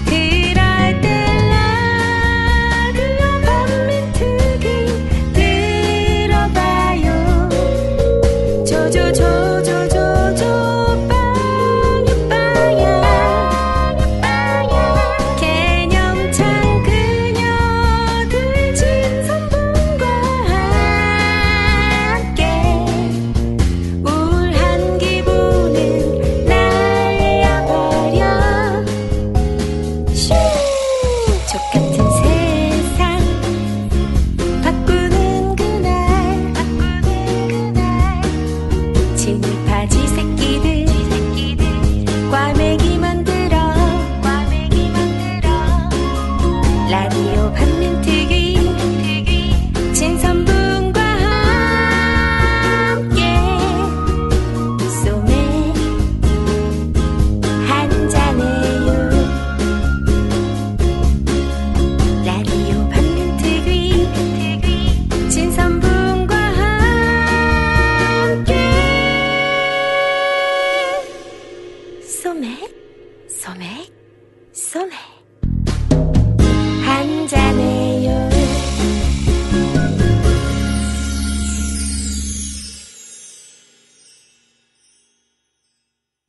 그럴 때 라디오 반민특위 들어봐요. 조조조조조조 빵빵야 개념찬 그녀들 진선분과 함께 우울한 기분은 날려버려. 슈 족같은 세상 바꾸는 그날 진입하지 새끼들 꽈배기 만들어 라디오 반민특위 진선분과 함께 소맥 한잔해요. 라디오 반민특위 진선분과 함께 소맥 소맥 소맥 한잔해요.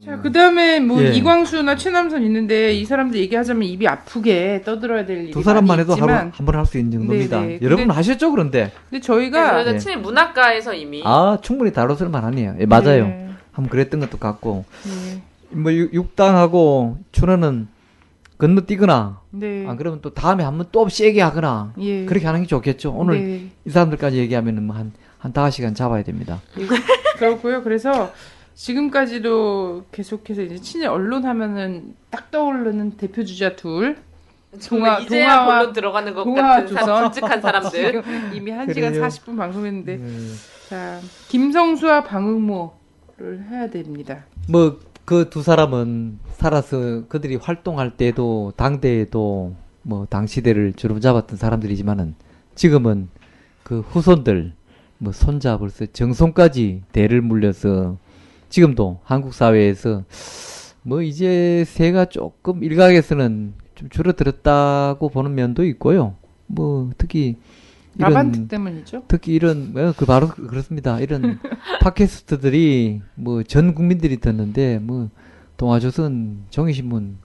자, 그 다음에 뭐 예. 이광수나 최남선 있는데 이 사람들 얘기하자면 입이 아프게 떠들어야 될 일이 두 사람만 많이 해도 있지만 한 번 할 수 있는 정도입니다. 네네. 여러분 근데- 하셨죠, 그런데? 근데 저희가 그래서 예. 친히 문학가에서 이미 아, 충분히 다뤘을 만하네요. 예, 맞아요. 네, 한번 그랬던 것도 같고. 네, 뭐, 육당하고 춘하는 건너뛰거나, 네. 안 그러면 또 다음에 한번 또 세게 하거나, 예. 그렇게 하는 게 좋겠죠. 오늘 네. 이 사람들까지 얘기하면은 뭐 한 5시간 잡아야 됩니다. 그렇고요. 그래서 지금까지도 계속해서 이제 친일 언론 하면은 딱 떠오르는 대표 주자 둘. 정말 이제야 본론 들어가는 것 같은 듬직한 사람들. 지금 이미 1시간 그래요. 40분 방송했는데 자, 김성수와 방응모를 해야 됩니다. 뭐, 그 두 사람은 살아서 그들이 활동할 때도, 당대에도, 뭐, 당시대를 주름 잡았던 사람들이지만은, 지금은 그 후손들, 뭐, 손자 벌써 정손까지 대를 물려서, 지금도 한국 사회에서, 뭐, 이제 새가 조금 일각에서는 좀 줄어들었다고 보는 면도 있고요. 뭐, 특히, 아반트 때문이죠. 특히 이런 바로 그렇습니다. 이런 팟캐스트들이 뭐 전 국민들이 듣는데 뭐 동아조선 종이신문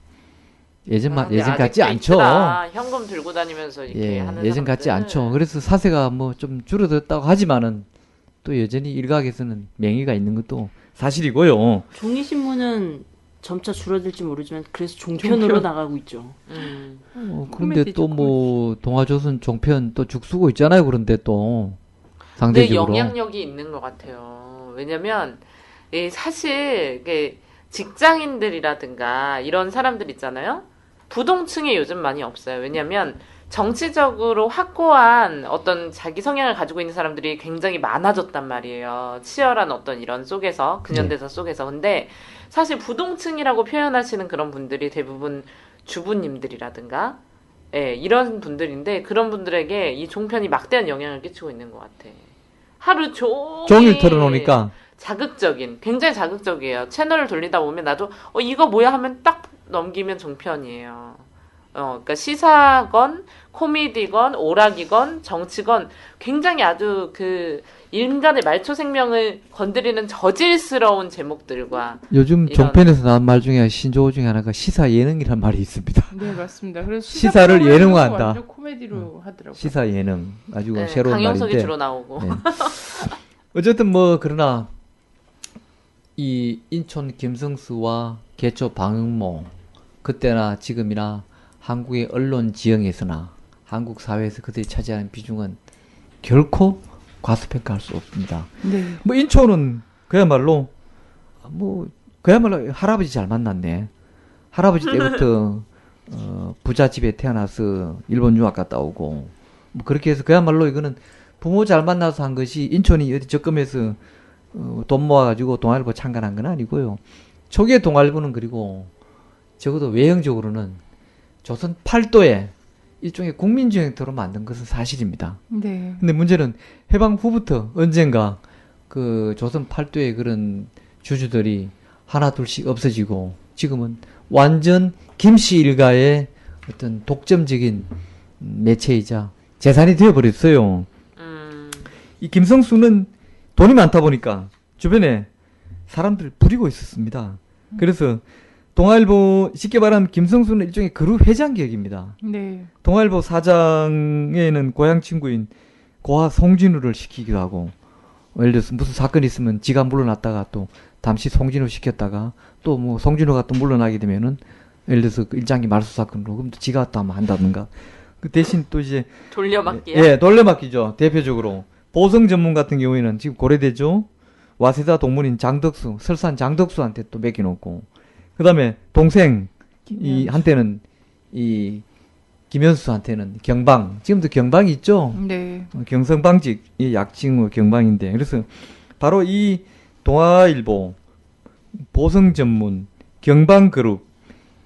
예전 같지 않죠. 있더라. 현금 들고 다니면서 이렇게 예, 하는 예전 같지 사람들. 않죠. 그래서 사세가 뭐 좀 줄어들었다고 하지만은 또 여전히 일각에서는 명의가 있는 것도 사실이고요. 종이신문은 점차 줄어들지 모르지만 그래서 종편으로 나가고 있죠. 그런데 코미디 또 뭐 동아조선 종편 또 죽쓰고 있잖아요. 그런데 또 근데 상대적으로 영향력이 있는 것 같아요. 왜냐면 사실 이게 직장인들이라든가 이런 사람들 있잖아요. 부동층에 요즘 많이 없어요. 왜냐면 정치적으로 확고한 어떤 자기 성향을 가지고 있는 사람들이 굉장히 많아졌단 말이에요. 치열한 어떤 이런 속에서, 근현대사 속에서. 근데 사실 부동층이라고 표현하시는 그런 분들이 대부분 주부님들이라든가, 예, 이런 분들인데 그런 분들에게 이 종편이 막대한 영향을 끼치고 있는 것 같아. 하루 종일 털어놓으니까 자극적인, 굉장히 자극적이에요. 채널을 돌리다 보면 나도 이거 뭐야 하면 딱 넘기면 종편이에요. 그러니까 시사건, 코미디건, 오락이건, 정치건 굉장히 아주 그 인간의 말초 생명을 건드리는 저질스러운 제목들과 요즘 이런- 종편에서 나온 말 중에 신조어 중에 하나가 시사 예능이란 말이 있습니다. 네, 맞습니다. 그래서 시사를 프로그램을 예능화한다. 완전 코미디로 하더라고요. 시사 예능 아주 네, 새로운 강영석이 말인데. 주로 나오고. 네. 어쨌든 뭐 그러나 이 인촌 김성수와 개초 방응모 그때나 지금이나 한국의 언론 지형에서나 한국 사회에서 그들이 차지하는 비중은 결코 과소평가할 수 없습니다. 네. 뭐 인초는 그야말로 할아버지 잘 만났네. 할아버지 때부터 부잣집에 태어나서 일본 유학 갔다 오고 뭐 그렇게 해서 그야말로 이거는 부모 잘 만나서 한 것이 인촌이 어디 적금해서 돈 모아가지고 동아일보 창간한 건 아니고요. 초기에 동아일보는 그리고 적어도 외형적으로는 조선 팔도에 일종의 국민주행터로 만든 것은 사실입니다. 네. 근데 문제는 해방 후부터 언젠가 그 조선 팔도의 그런 주주들이 하나 둘씩 없어지고 지금은 완전 김씨 일가의 어떤 독점적인 매체이자 재산이 되어버렸어요. 이 김성수는 돈이 많다 보니까 주변에 사람들을 부리고 있었습니다. 그래서 동아일보 쉽게 말하면 김성수는 일종의 그룹 회장 격입니다. 네. 동아일보 사장에는 고향 친구인 고아 송진우를 시키기도 하고, 예를 들어서 무슨 사건이 있으면 지가 물러났다가 또 잠시 송진우 시켰다가 또 뭐 송진우가 또 물러나게 되면은 예를 들어서 그 일장기 말소 사건으로 그럼 또 지가 또 한번 한다든가. 그 대신 또 이제 돌려막기요. 예, 돌려막기죠. 대표적으로 보성 전문 같은 경우에는 지금 고려대죠. 와세다 동문인 장덕수, 설산 장덕수한테 또 맡겨놓고, 그 다음에 동생 이 한테는 이 김현수한테는 경방, 지금도 경방이 있죠. 네. 경성방직 이 약칭으로 경방인데, 그래서 바로 이 동아일보 보성 전문 경방그룹,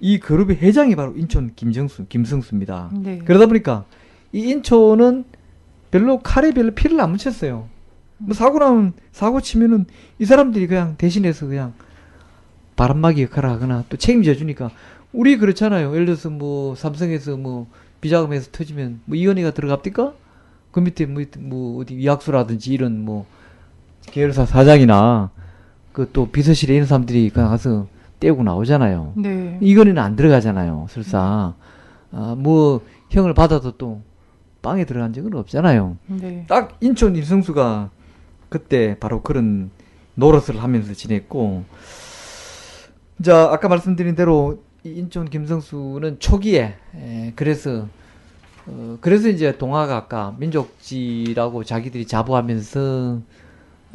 이 그룹의 회장이 바로 인천 김성수입니다. 네. 그러다 보니까 이 인천은 별로 칼에 별로 피를 안 묻혔어요. 뭐 사고 나면 사고 치면은 이 사람들이 그냥 대신해서 그냥 바람막이 역할을 하거나 또 책임져 주니까, 우리 그렇잖아요. 예를 들어서 뭐 삼성에서 뭐 비자금에서 터지면 뭐 이은희가 들어갑니까? 그 밑에 뭐 어디 이학수라든지 이런 뭐 계열사 사장이나 그 또 비서실에 있는 사람들이 그냥 가서 떼고 나오잖아요. 네. 이건희는 안 들어가잖아요. 설사 뭐 형을 받아도 또 빵에 들어간 적은 없잖아요. 네. 딱 인천 일성수가 그때 바로 그런 노릇을 하면서 지냈고, 자, 아까 말씀드린 대로 이 인천 김성수는 초기에 그래서 이제 동아가 아까 민족지라고 자기들이 자부하면서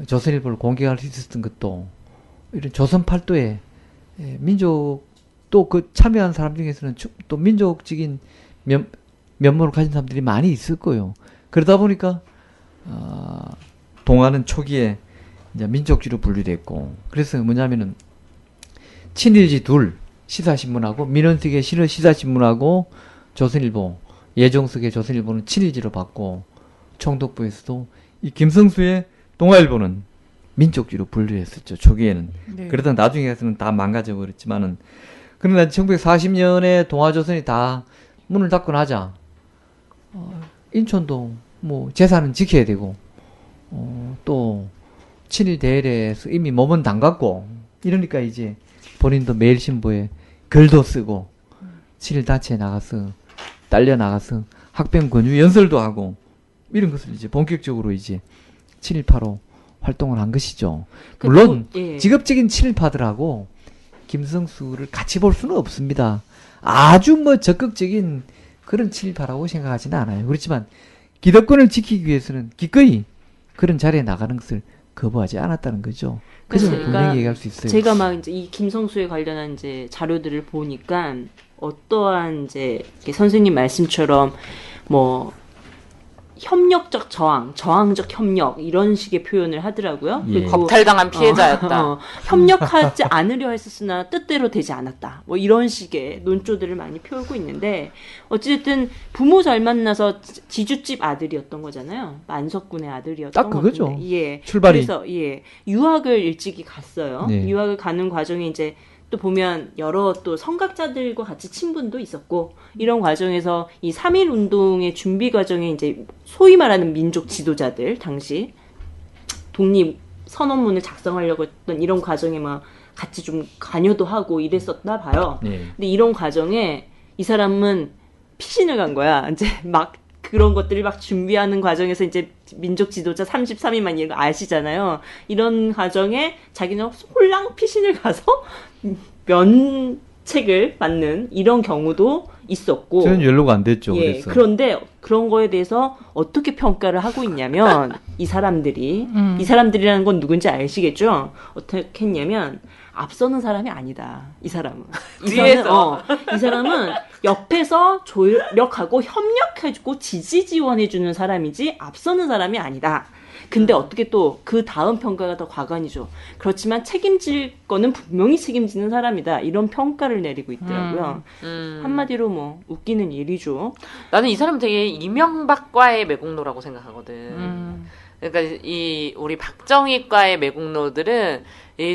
조선일보를 공격할 수 있었던 것도 이런 조선 팔도에 민족 또 그 참여한 사람 중에서는 또 민족적인 면모를 가진 사람들이 많이 있을 거예요. 그러다 보니까 동아는 초기에 이제 민족주의로 분류됐고, 그래서 뭐냐면은 친일지 둘 시사신문하고 민원석의 시사신문하고 조선일보 예종석의 조선일보는 친일지로 받고, 총독부에서도 이 김성수의 동아일보는 민족주의로 분류했었죠, 초기에는. 네. 그러다 나중에 가서는 다 망가져 버렸지만은, 그러나 1940년에 동아조선이 다 문을 닫고 나자 인천도 뭐 재산은 지켜야 되고 또 친일 대열에서 이미 몸은 담갔고, 이러니까 이제 본인도 매일신보에 글도 쓰고 친일 단체에 나가서 딸려 나가서 학병 권유 연설도 하고 이런 것을 이제 본격적으로 이제 친일파로 활동을 한 것이죠. 물론 예. 직업적인 친일파들하고 김성수를 같이 볼 수는 없습니다. 아주 뭐 적극적인 그런 친일파라고 생각하지는 않아요. 그렇지만 기득권을 지키기 위해서는 기꺼이 그런 자리에 나가는 것을 거부하지 않았다는 거죠. 그 점을 그러니까 분명히 얘기할 수 있어요. 제가 막 이제 이 김성수에 관련한 이제 자료들을 보니까 어떠한 이제 이렇게 선생님 말씀처럼 뭐 협력적 저항적 협력 이런 식의 표현을 하더라고요. 예. 그리고 겁탈당한 피해자였다. 협력하지 않으려 했었으나 뜻대로 되지 않았다. 뭐 이런 식의 논조들을 많이 펴고 있는데, 어쨌든 부모 잘 만나서 지주집 아들이었던 거잖아요. 만석군의 아들이었던 딱 그거죠. 건데. 예. 출발이. 그래서 유학을 일찍이 갔어요. 네. 유학을 가는 과정에 이제 또 보면 여러 또 성각자들과 같이 친분도 있었고, 이런 과정에서 이 3.1 운동의 준비 과정에 이제 소위 말하는 민족 지도자들, 당시 독립 선언문을 작성하려고 했던 이런 과정에 막 같이 좀 관여도 하고 이랬었나 봐요. 네. 근데 이런 과정에 이 사람은 피신을 간 거야. 이제 막 그런 것들을 막 준비하는 과정에서 이제 민족 지도자 33인만 이거 아시잖아요. 이런 과정에 자기는 홀랑 피신을 가서 면책을 받는 이런 경우도 있었고. 저는 연로가 안 됐죠. 예, 그래서. 그런데 그런 거에 대해서 어떻게 평가를 하고 있냐면 이 사람들이라는 건 누군지 아시겠죠? 어떻게 했냐면 앞서는 사람이 아니다. 이 사람은. 이 사람은 옆에서 조력하고 협력해주고 지지 지원해주는 사람이지 앞서는 사람이 아니다. 근데 어떻게 또 그 다음 평가가 더 과관이죠. 그렇지만 책임질 거는 분명히 책임지는 사람이다. 이런 평가를 내리고 있더라고요. 한마디로 뭐 웃기는 일이죠. 나는 이 사람 되게 이명박과의 매국노라고 생각하거든. 그러니까 이 우리 박정희과의 매국노들은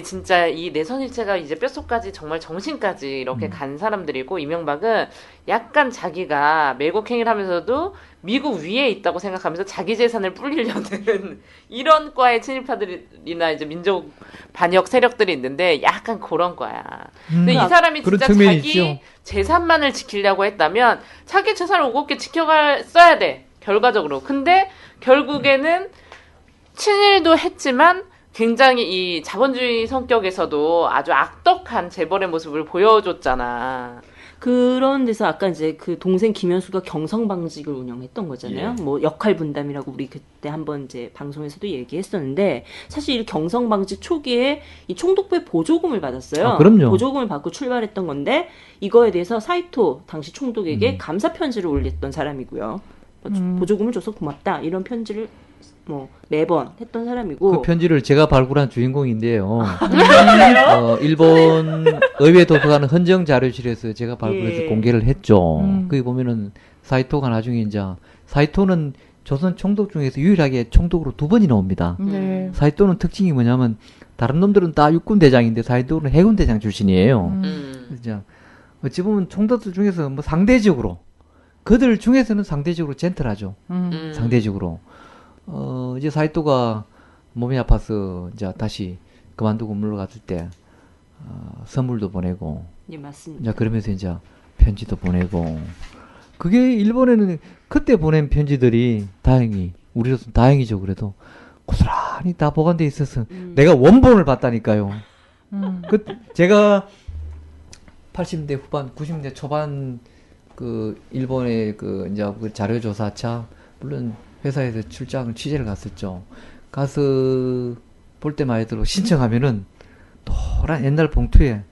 진짜 이 내선일체가 이제 뼛속까지 정말 정신까지 이렇게 간 사람들이고 이명박은 약간 자기가 매국행위를 하면서도 미국 위에 있다고 생각하면서 자기 재산을 불리려는 이런 과의 친일파들이나 이제 민족 반역 세력들이 있는데 약간 그런 과야. 근데 이 사람이 그런 진짜 측면이 자기 있죠. 재산만을 지키려고 했다면 자기 재산을 오곱게 써야 돼. 결과적으로. 근데 결국에는 친일도 했지만 굉장히 이 자본주의 성격에서도 아주 악덕한 재벌의 모습을 보여줬잖아. 그런 데서 아까 이제 그 동생 김현수가 경성방직을 운영했던 거잖아요. 예. 뭐 역할 분담이라고 우리 그때 한번 이제 방송에서도 얘기했었는데 사실 이 경성방직 초기에 이 총독부의 보조금을 받았어요. 아, 그럼요. 보조금을 받고 출발했던 건데 이거에 대해서 사이토 당시 총독에게 감사 편지를 올렸던 사람이고요. 보조금을 줘서 고맙다 이런 편지를 뭐 매번 했던 사람이고 그 편지를 제가 발굴한 주인공인데요. 일본 의회 도서관 헌정 자료실에서 제가 발굴해서 예. 공개를 했죠. 거기 보면은 사이토가 나중에 이제 사이토는 조선 총독 중에서 유일하게 총독으로 2번이나 옵니다. 네. 사이토는 특징이 뭐냐면 다른 놈들은 다 육군 대장인데 사이토는 해군 대장 출신이에요. 그죠? 어찌 보면 총독들 중에서 뭐 상대적으로 그들 중에서는 상대적으로 젠틀하죠. 상대적으로. 이제 사이토가 몸이 아파서 이제 다시 그만두고 물러갔을 때 선물도 보내고 예, 맞습니다. 이제 그러면서 이제 편지도 보내고 그게 일본에는 그때 보낸 편지들이 다행히 우리로서는 다행이죠. 그래도 고스란히 다 보관돼 있어서 내가 원본을 봤다니까요. 그 제가 80년대 후반, 90년대 초반 그 일본의 그 이제 그 자료조사차 물론 회사에서 취재를 갔었죠. 가서 볼 때만 해도 신청하면은 노란 옛날 봉투에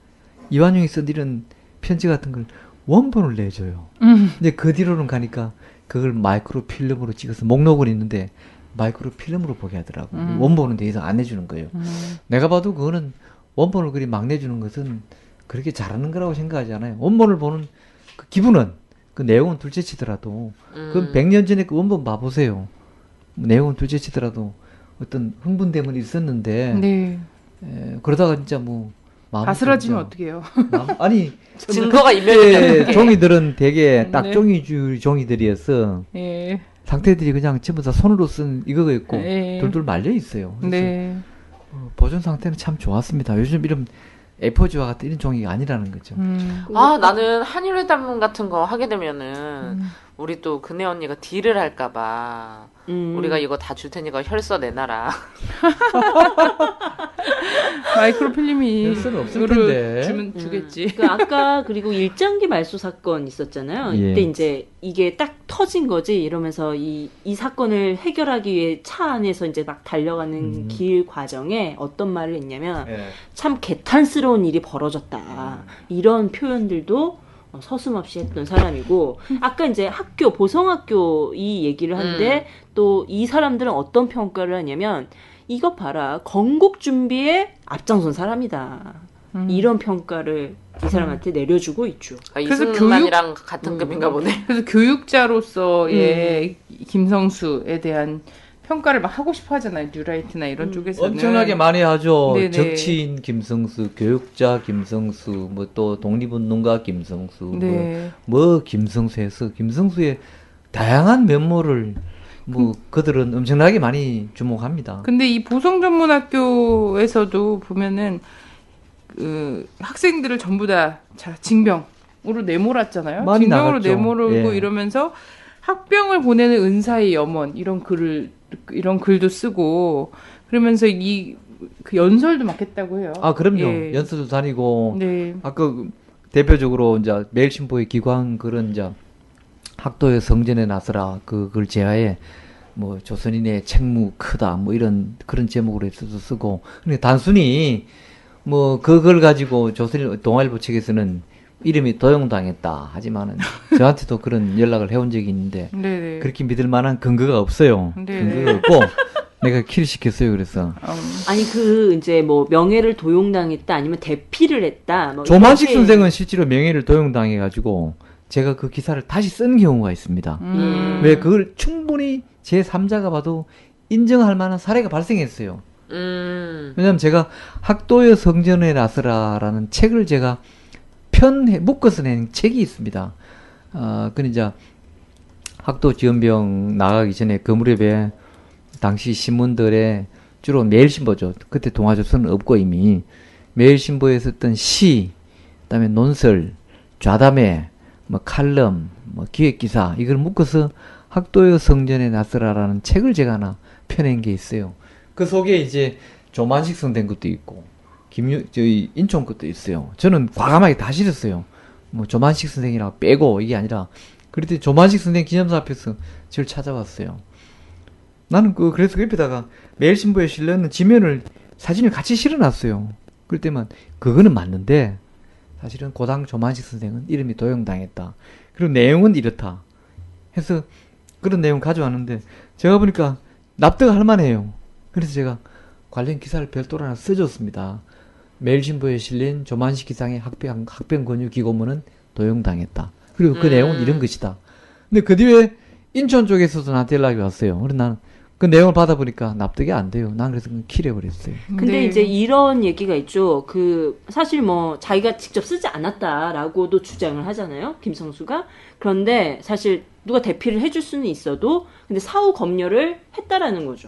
이완용이 쓴 이런 편지 같은 걸 원본을 내줘요. 근데 그 뒤로는 가니까 그걸 마이크로 필름으로 찍어서 목록은 있는데 마이크로 필름으로 보게 하더라고. 원본은 더 이상 안 내주는 거예요. 내가 봐도 그거는 원본을 그리 막 내주는 것은 그렇게 잘하는 거라고 생각하지 않아요. 원본을 보는 그 기분은 그 내용은 둘째치더라도 그 100년 전에 그 원본 봐보세요. 내용은 둘째치더라도 어떤 흥분됨은 있었는데 네. 그러다가 진짜 뭐 마음 바스라지면 어떡해요? 증거가 아니 인멸되면 그때 종이들은 되게 딱 네. 종이줄 종이들이었어. 예. 상태들이 그냥 전부 다 손으로 쓴 이거가 있고 네. 돌돌 말려 있어요. 그래서 네. 보존 상태는 참 좋았습니다. 요즘 이런 A4지와 같은 이런 종이가 아니라는 거죠. 나는 한일회담 같은 거 하게 되면은 우리 또 근혜 언니가 딜을 할까봐 우리가 이거 다 줄 테니까 혈서 내놔라. 마이크로필름이 혈서는 없을 이거를 텐데. 주면 주겠지. 그 아까 그리고 일장기 말소 사건 있었잖아요. 예. 이때 이제 이게 딱 터진 거지 이러면서 이 사건을 해결하기 위해 차 안에서 이제 막 달려가는 길 과정에 어떤 말을 했냐면 참 개탄스러운 일이 벌어졌다. 이런 표현들도 서슴없이 했던 사람이고 아까 이제 학교 보성학교 이 얘기를 하는데 또 이 사람들은 어떤 평가를 하냐면 이것 봐라 건국 준비에 앞장선 사람이다. 이런 평가를 이 사람한테 내려주고 있죠. 그래서 이승만이랑 같은 급인가 보네. 그래서 교육자로서의 김성수에 대한 평가를 막 하고 싶어 하잖아요. 뉴라이트나 이런 쪽에서는. 엄청나게 많이 하죠. 네네. 정치인 김성수, 교육자 김성수, 뭐 또 독립운동가 김성수, 네. 뭐 김성수에서 김성수의 다양한 면모를 뭐 그들은 엄청나게 많이 주목합니다. 근데 이 보성전문학교에서도 보면은 그 학생들을 전부 다 징병으로 내몰았잖아요. 많이 징병으로 나갔죠. 내몰고 예. 이러면서 학병을 보내는 은사의 염원 이런 글도 쓰고 그러면서 그 연설도 막 했다고 해요. 아 그럼요. 예. 연수도 다니고 네. 아까 대표적으로 이제 매일신보의 기관 그런 이제 학도의 성전에 나서라 그걸 제하에 뭐 조선인의 책무 크다 뭐 이런 그런 제목으로 해서도 쓰고 근데 단순히 뭐 그걸 가지고 조선인 동아일보 측에서는 이름이 도용당했다 하지만은 저한테도 그런 연락을 해온 적이 있는데 네네. 그렇게 믿을 만한 근거가 없어요. 네네. 근거가 없고 내가 킬을 시켰어요. 그래서 아니 그 이제 뭐 명예를 도용당했다 아니면 대피를 했다. 뭐 조만식 이렇게- 선생은 실제로 명예를 도용당해가지고 제가 그 기사를 다시 쓴 경우가 있습니다. 왜 그걸 충분히 제3자가 봐도 인정할 만한 사례가 발생했어요. 왜냐면 제가 학도의 성전에 나서라라는 책을 제가 묶어서 낸 책이 있습니다. 그 이제 학도 지원병 나가기 전에 그 무렵에 당시 신문들에 주로 매일신보죠. 그때 동아조선은 없고 이미 매일신보에 썼던 시, 그다음에 논설, 좌담회, 뭐 칼럼, 뭐 기획기사 이걸 묶어서 학도의 성전에 나서라라는 책을 제가 하나 펴낸 게 있어요. 그 속에 이제 조만식 선생 것도 있고 저희 인천 것도 있어요. 저는 과감하게 다 실었어요. 뭐 조만식 선생이라고 빼고 이게 아니라 그랬더니 조만식 선생 기념사 앞에서 저를 찾아왔어요. 나는 그래서 그 옆에다가 매일신보에 실려있는 지면을 사진을 같이 실어놨어요. 그럴 때만 그거는 맞는데 사실은 고당 조만식 선생은 이름이 도용당했다. 그리고 내용은 이렇다. 해서 그런 내용 가져왔는데 제가 보니까 납득할 만해요. 그래서 제가 관련 기사를 별도로 하나 써줬습니다. 매일신보에 실린 조만식 기상의 학병 권유 기고문은 도용당했다. 그리고 그 내용은 이런 것이다. 근데 그 뒤에 인천 쪽에서도 나한테 연락이 왔어요. 그래서 나는 그 내용을 받아보니까 납득이 안 돼요. 난 그래서 그냥 킬해버렸어요. 근데 네. 이제 이런 얘기가 있죠. 사실 뭐 자기가 직접 쓰지 않았다라고도 주장을 하잖아요. 김성수가. 그런데 사실 누가 대피를 해줄 수는 있어도 근데 사후 검열을 했다라는 거죠.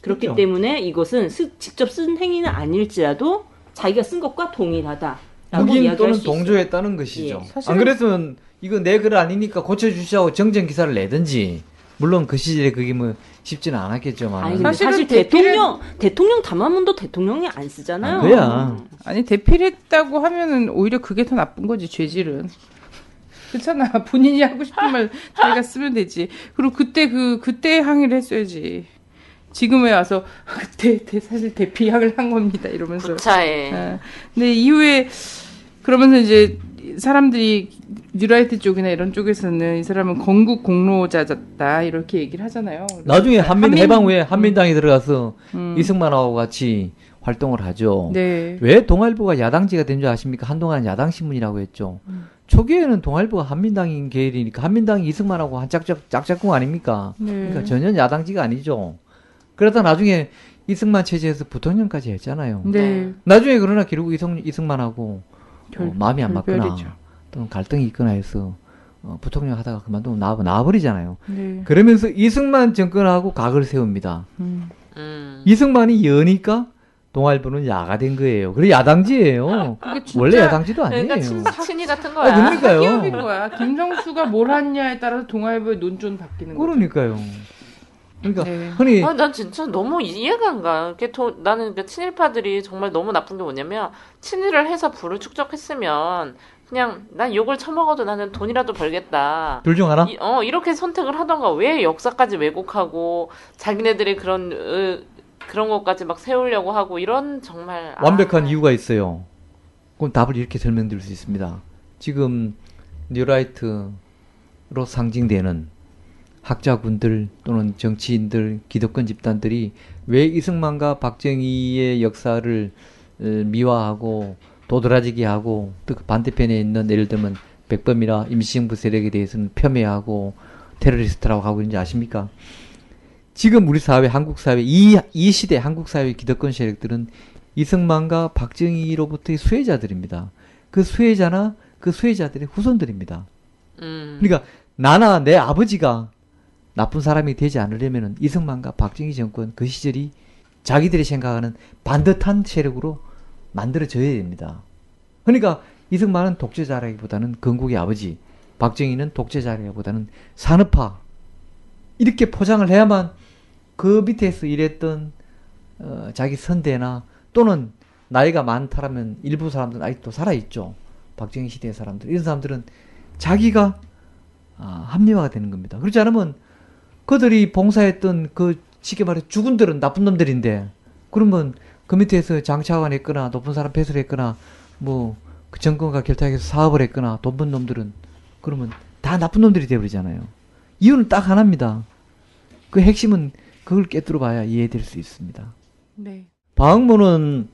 그렇기 그렇죠. 때문에 이것은 직접 쓴 행위는 아닐지라도 자기가 쓴 것과 동일하다라고 묵인 이야기할 또는 수 있어요. 동조했다는 것이죠. 예. 사실은- 안 그랬으면 이거 내 글 아니니까 고쳐주시라고 정정 기사를 내든지 물론 그 시절에 그게 뭐 쉽지는 않았겠지만 아니 근데 사실은 사실 대통령 담화문도 대통령이 안 쓰잖아요. 그야. 아니 대필했다고 하면은 오히려 그게 더 나쁜 거지 죄질은. 그렇잖아. 본인이 하고 싶은 말 자기가 쓰면 되지. 그리고 그때 항의를 했어야지. 지금에 와서 그때 사실 대피항을 한 겁니다 이러면서. 구차해. 근데 이후에 그러면서 이제 사람들이 뉴라이트 쪽이나 이런 쪽에서는 이 사람은 건국 공로자다 이렇게 얘기를 하잖아요. 나중에 해방 후에 한민당에 음. 들어가서 이승만하고 같이 활동을 하죠. 네. 왜 동아일보가 야당지가 된 줄 아십니까? 한동안 야당신문이라고 했죠. 초기에는 동아일보가 한민당인 계열이니까 한민당이 이승만하고 한 짝짝꿍 아닙니까? 네. 그러니까 전혀 야당지가 아니죠. 그러다 나중에 이승만 체제에서 부통령까지 했잖아요. 네. 나중에 그러나 결국 이승만하고 마음이 안 맞거나 별별이죠. 또는 갈등이 있거나 해서 부통령 하다가 그만두고 나와버리잖아요. 네. 그러면서 이승만 정권하고 각을 세웁니다. 음. 이승만이 여니까 동아일보는 야가 된 거예요. 그래 야당지예요. 그게 진짜 원래 야당지도 아니에요. 그러니까 친이 같은 거야. 그러니까요. 사기업인 거야. 김성수가 뭘 하느냐에 따라서 동아일보의 논조는 바뀌는 거죠. 그러니까요. 그러니까 네. 흔히 난 진짜 너무 이해가 안 가. 나는 그 친일파들이 정말 너무 나쁜 게 뭐냐면 친일을 해서 부를 축적했으면 그냥 난 욕을 처먹어도 나는 돈이라도 벌겠다. 둘 중 하나? 이렇게 선택을 하던가 왜 역사까지 왜곡하고 자기네들이 그런 것까지 막 세우려고 하고 이런 정말 완벽한 이유가 있어요. 그럼 답을 이렇게 설명드릴 수 있습니다. 지금 뉴라이트로 상징되는 학자군들 또는 정치인들, 기득권 집단들이 왜 이승만과 박정희의 역사를 미화하고 도드라지게 하고 또 그 반대편에 있는 예를 들면 백범이나 임시정부 세력에 대해서는 폄훼하고 테러리스트라고 하고 있는지 아십니까? 지금 우리 사회, 한국 사회, 이 시대 한국 사회 기득권 세력들은 이승만과 박정희로부터의 수혜자들입니다. 그 수혜자나 그 수혜자들의 후손들입니다. 그러니까 나나 내 아버지가 나쁜 사람이 되지 않으려면 이승만과 박정희 정권 그 시절이 자기들이 생각하는 반듯한 세력으로 만들어져야 됩니다. 그러니까 이승만은 독재자라기보다는 건국의 아버지, 박정희는 독재자라기보다는 산업화 이렇게 포장을 해야만 그 밑에서 일했던 자기 선대나 또는 나이가 많다라면 일부 사람들은 아직도 살아있죠. 박정희 시대의 사람들. 이런 사람들은 자기가 합리화가 되는 겁니다. 그렇지 않으면 그들이 봉사했던 그 쉽게 말해 죽은들은 나쁜 놈들인데 그러면 그 밑에서 장차관 했거나 높은 사람 배설을 했거나 뭐 그 정권과 결탁해서 사업을 했거나 돈 번 놈들은 그러면 다 나쁜 놈들이 되어버리잖아요. 이유는 딱 하나입니다. 그 핵심은 그걸 깨뜨려 봐야 이해될 수 있습니다. 네. 박학문은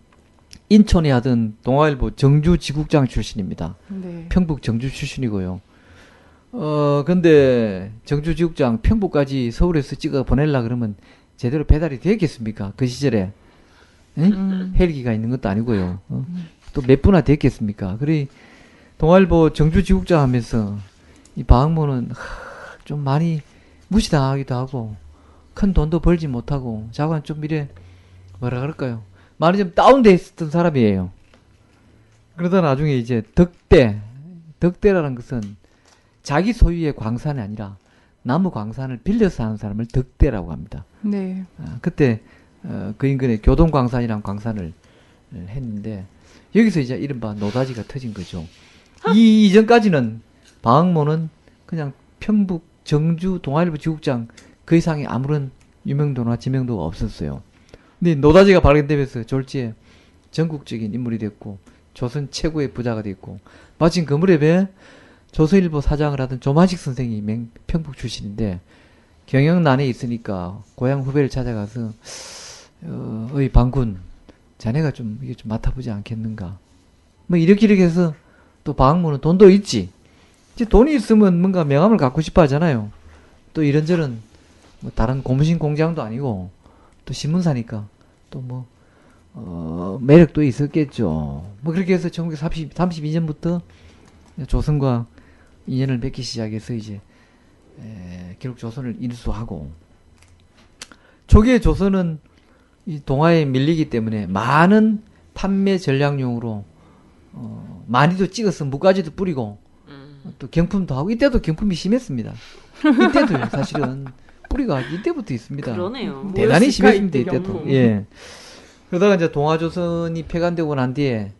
인천에 하던 동아일보 정주지국장 출신입니다. 네. 평북 정주 출신이고요. 근데 정주지국장 평북까지 서울에서 찍어 보내려 그러면 제대로 배달이 되겠습니까? 그 시절에. 에? 헬기가 있는 것도 아니고요. 또 몇 분이나 됐겠습니까? 그래 동아일보 정주지국장 하면서 이 방학모는 좀 많이 무시당하기도 하고 큰 돈도 벌지 못하고 자관 좀 이래 뭐라 그럴까요? 많이 좀 다운돼 있었던 사람이에요. 그러다 나중에 이제 덕대라는 것은 자기 소유의 광산이 아니라 나무 광산을 빌려서 하는 사람을 덕대라고 합니다. 네. 그때 그 인근에 교동광산이라는 광산을 했는데 여기서 이제 이른바 노다지가 터진 거죠. 이 이전까지는 방학모는 그냥 평북, 정주, 동아일보 지국장 그 이상의 아무런 유명도나 지명도가 없었어요. 근데 노다지가 발견되면서 졸지에 전국적인 인물이 됐고 조선 최고의 부자가 됐고 마침 그 무렵에 조선일보 사장을 하던 조만식 선생이 평북 출신인데 경영난에 있으니까 고향 후배를 찾아가서 어이 방군 자네가 좀 이게 좀 맡아보지 않겠는가 뭐 이렇게 해서 또 방학모는 돈도 있지 이제 돈이 있으면 뭔가 명함을 갖고 싶어 하잖아요. 또 이런저런 뭐 다른 고무신 공장도 아니고 또 신문사니까 또 뭐 매력도 있었겠죠. 뭐 그렇게 해서 1932년부터 조선과 인연을 맺기 시작해서 이제 결국 조선을 인수하고 초기에 조선은 이 동아에 밀리기 때문에 많은 판매 전략용으로 많이도 찍어서 무가지도 뿌리고 또 경품도 하고 이때도 경품이 심했습니다. 이때도요 사실은 뿌리가 이때부터 있습니다. 그러네요. 대단히 심했습니다 이때 이때도. 경품. 예. 그러다가 이제 동아조선이 폐간되고 난 뒤에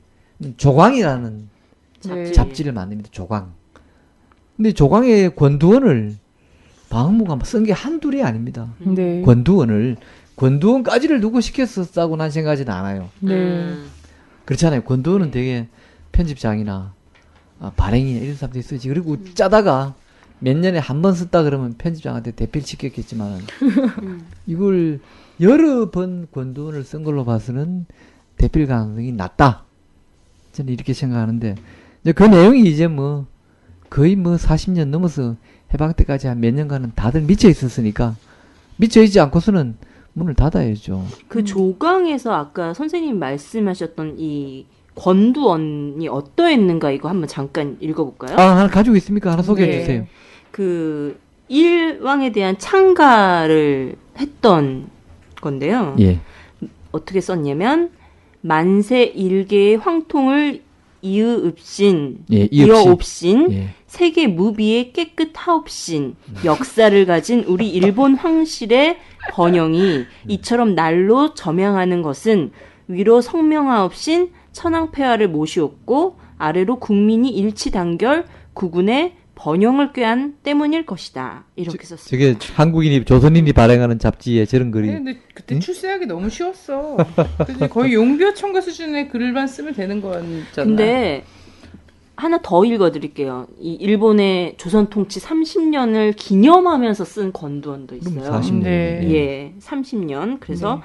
조광이라는 네. 잡지를 만듭니다. 조광. 근데 조광의 권두원을 방학모가 쓴 게 한둘이 아닙니다. 네. 권두원까지를 누구 시켜서 싸고 난 생각하지는 않아요. 네. 그렇잖아요. 권두원은 되게 편집장이나 발행이나 이런 사람들이 쓰지. 그리고 짜다가 몇 년에 한 번 썼다 그러면 편집장한테 대필 시켰겠지만 이걸 여러 번 권두원을 쓴 걸로 봐서는 대필 가능성이 낮다. 저는 이렇게 생각하는데 이제 그 내용이 이제 뭐 거의 뭐 40년 넘어서 해방 때까지 한 몇 년간은 다들 미쳐 있었으니까 미쳐 있지 않고서는 문을 닫아야죠. 그 조강에서 아까 선생님 말씀하셨던 이 권두원이 어떠했는가 이거 한번 잠깐 읽어볼까요? 하나 가지고 있습니까? 하나 소개해 네. 주세요. 그 일왕에 대한 창가를 했던 건데요. 예. 어떻게 썼냐면 만세 일개의 황통을 이으읍신 예, 이어옵신 예. 세계 무비의 깨끗하옵신 역사를 가진 우리 일본 황실의 번영이 이처럼 날로 점양하는 것은 위로 성명하옵신 천황폐하를 모시었고 아래로 국민이 일치단결 국군의 번영을 꾀한 때문일 것이다. 이렇게 썼습니다. 저게 한국인이 조선인이 발행하는 잡지에 저런 글이 근데 그때 출세하기 너무 쉬웠어. 그래서 거의 용비어천가 수준의 글만 쓰면 되는 거였잖아. 근데 하나 더 읽어드릴게요. 이 일본의 조선 통치 30년을 기념하면서 쓴 권두원도 있어요. 40년. 네. 예, 30년. 그래서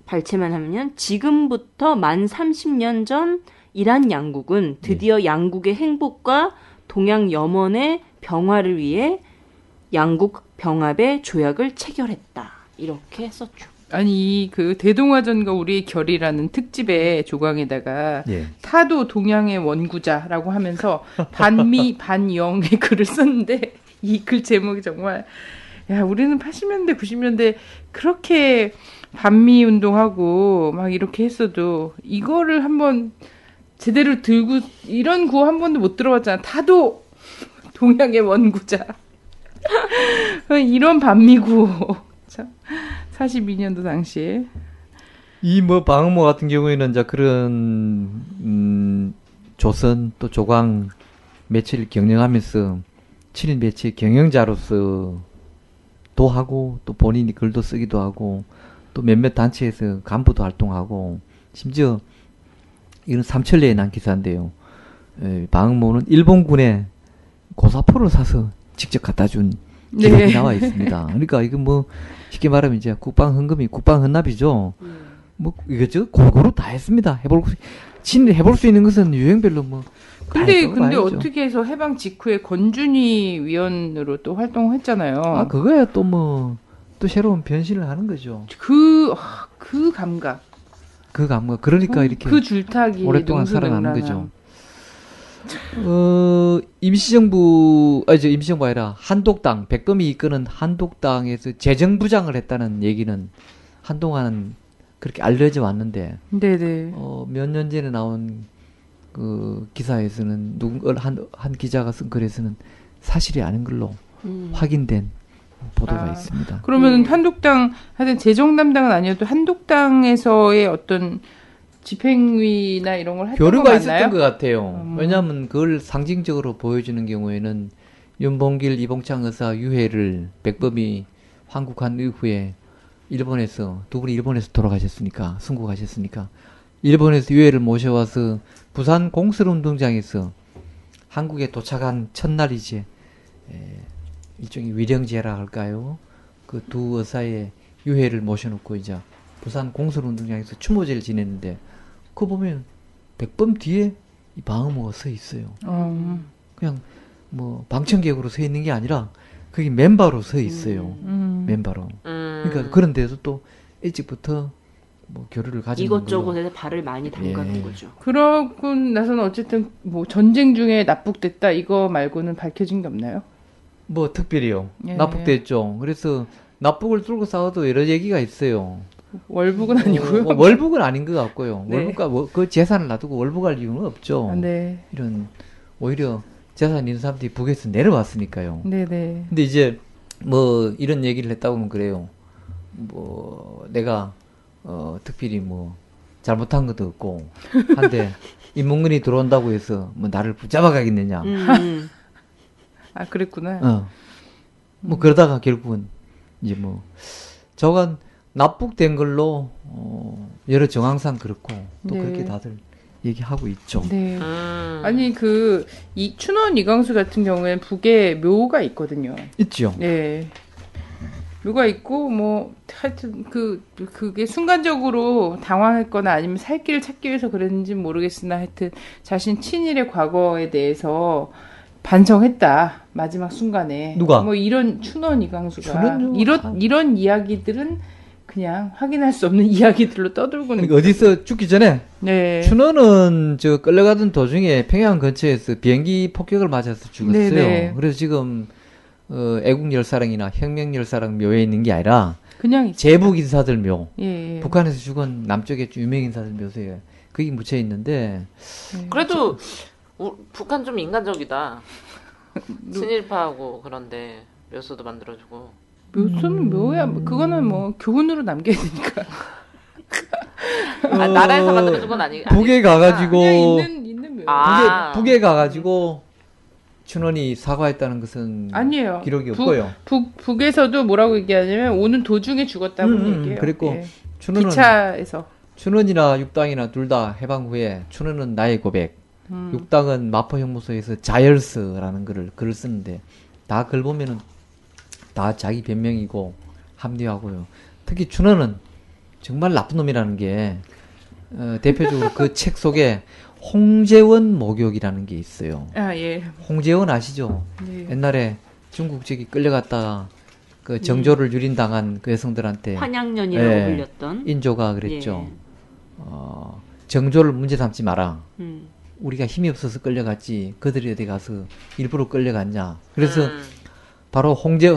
발췌만 하면 지금부터 만 30년 전 이란 양국은 드디어 양국의 행복과 동양 염원의 병화를 위해 양국 병합의 조약을 체결했다. 이렇게 썼죠. 아니 그 대동아전과 우리의 결이라는 특집의 조강에다가 예. 타도 동양의 원구자라고 하면서 반미 반영의 글을 썼는데 이 글 제목이 정말 야 우리는 80년대 90년대 그렇게 반미 운동하고 막 이렇게 했어도 이거를 한번 제대로 들고 이런 구호 한 번도 못 들어봤잖아. 타도 동양의 원구자 이런 반미 구호 참 42년도 당시에 이 뭐 방학모 같은 경우에는 이제 그런 조선 또 조광 매체를 경영하면서 친일 매체 경영자로서 도 하고 또 본인이 글도 쓰기도 하고 또 몇몇 단체에서 간부도 활동하고 심지어 이건 삼천리에 난 기사인데요. 방학모는 일본군에 고사포를 사서 직접 갖다 준 기록이 네. 나와 있습니다. 그러니까 이건 뭐 쉽게 말하면 이제 국방 헌금이 국방 헌납이죠. 뭐 이거죠. 골고루 다 했습니다. 친일 해볼 수 있는 것은 유형별로 뭐. 근데 다 했다고 봐야죠. 어떻게 해서 해방 직후에 권준희 위원으로 또 활동했잖아요. 아 그거야 또 뭐 또 새로운 변신을 하는 거죠. 그 감각. 그 감각. 그러니까 이렇게 그 줄타기 오랫동안 살아나는 능수능란함. 거죠. 임시정부 아니라 한독당, 백범이 이끄는 한독당에서 재정부장을 했다는 얘기는 한동안은 그렇게 알려져 왔는데, 네네. 몇 년 전에 나온 그 기사에서는 한 기자가 쓴 글에서는 사실이 아닌 걸로 확인된 보도가 있습니다. 그러면 한독당 하여튼 재정 담당은 아니어도 한독당에서의 어떤 집행위나 이런 걸 했던 거 교류가 맞나요? 있었던 것 같아요. 왜냐하면 그걸 상징적으로 보여주는 경우에는 윤봉길, 이봉창 의사 유해를 백범이 환국한 이후에 일본에서 두 분이 일본에서 돌아가셨으니까 순국하셨으니까 일본에서 유해를 모셔와서 부산 공설운동장에서 한국에 도착한 첫날이지 일종의 위령제라 할까요? 그 두 의사의 유해를 모셔놓고 이제 부산 공설운동장에서 추모제를 지냈는데 그거 보면 백범 뒤에 이 방어모가 서 있어요. 그냥 뭐 방청객으로 서 있는 게 아니라 그게 멤버로 서 있어요. 멤버로. 그러니까 그런 데서 또 일찍부터 뭐 교류를 가지는 이것저것에 발을 많이 담갔던 예. 거죠. 그러고 나서는 어쨌든 뭐 전쟁 중에 납북됐다 이거 말고는 밝혀진 게 없나요? 뭐 특별히요. 예. 납북됐죠. 그래서 납북을 뚫고 싸워도 여러 얘기가 있어요. 월북은 아니고요. 뭐 월북은 아닌 것 같고요. 네. 월북과 그 재산을 놔두고 월북할 이유는 없죠. 아, 네. 이런 오히려 재산 있는 사람들이 북에서 내려왔으니까요. 네네. 근데 이제 뭐 이런 얘기를 했다고 하면 그래요. 뭐 내가 특별히 뭐 잘못한 것도 없고 한데 인문군이 들어온다고 해서 뭐 나를 붙잡아 가겠느냐. 아 그랬구나. 뭐 그러다가 결국은 이제 뭐 저간 납북된 걸로 여러 정황상 그렇고 또 네. 그렇게 다들 얘기하고 있죠. 네. 아니 이 춘원 이광수 같은 경우에는 북에 묘가 있거든요. 있죠. 네. 묘가 있고 뭐 하여튼 그게 순간적으로 당황했거나 아니면 살 길을 찾기 위해서 그랬는지 모르겠으나 하여튼 자신 친일의 과거에 대해서 반성했다. 마지막 순간에. 누가? 뭐 이런 춘원 이광수가 춘원요? 이런 이야기들은 그냥 확인할 수 없는 이야기들로 떠들고는 그러니까 어디서 죽기 전에 네. 춘원은 저 끌려가던 도중에 평양 근처에서 비행기 폭격을 맞아서 죽었어요. 네네. 그래서 지금 애국열사랑이나 혁명열사랑 묘에 있는 게 아니라 그냥 제북 인사들 묘, 예. 북한에서 죽은 남쪽의 유명 인사들 묘소에 그게 묻혀 있는데 그래도 북한 좀 인간적이다. 친일파하고 그런데 묘소도 만들어주고. 묘소는 묘야. 그거는 뭐 교훈으로 남겨야 되니까. 나라에서 만들어준 건 아니. 북에 가가지고 그냥 있는 묘. 아. 북에 가가지고 춘원이 사과했다는 것은 아니에요. 기록이 없고요. 북에서도 뭐라고 얘기하냐면 오는 도중에 죽었다고 얘기해요. 그랬고 예. 춘원은 기차에서. 춘원이나 육당이나 둘 다 해방 후에 춘원은 나의 고백, 육당은 마포형무소에서 자열서라는 글을 쓰는데 다 글 보면은 다 자기 변명이고 합리화고요. 특히 춘원은 정말 나쁜 놈이라는 게 대표적으로 그 책 속에 홍제원 목욕이라는 게 있어요. 아 예. 홍제원 아시죠? 네. 옛날에 중국 저기 끌려갔다가 그 정조를 유린당한 그 여성들한테 환양년이라고 예. 불렸던. 인조가 그랬죠. 정조를 문제 삼지 마라. 음. 우리가 힘이 없어서 끌려갔지. 그들이 어디 가서 일부러 끌려갔냐. 그래서 바로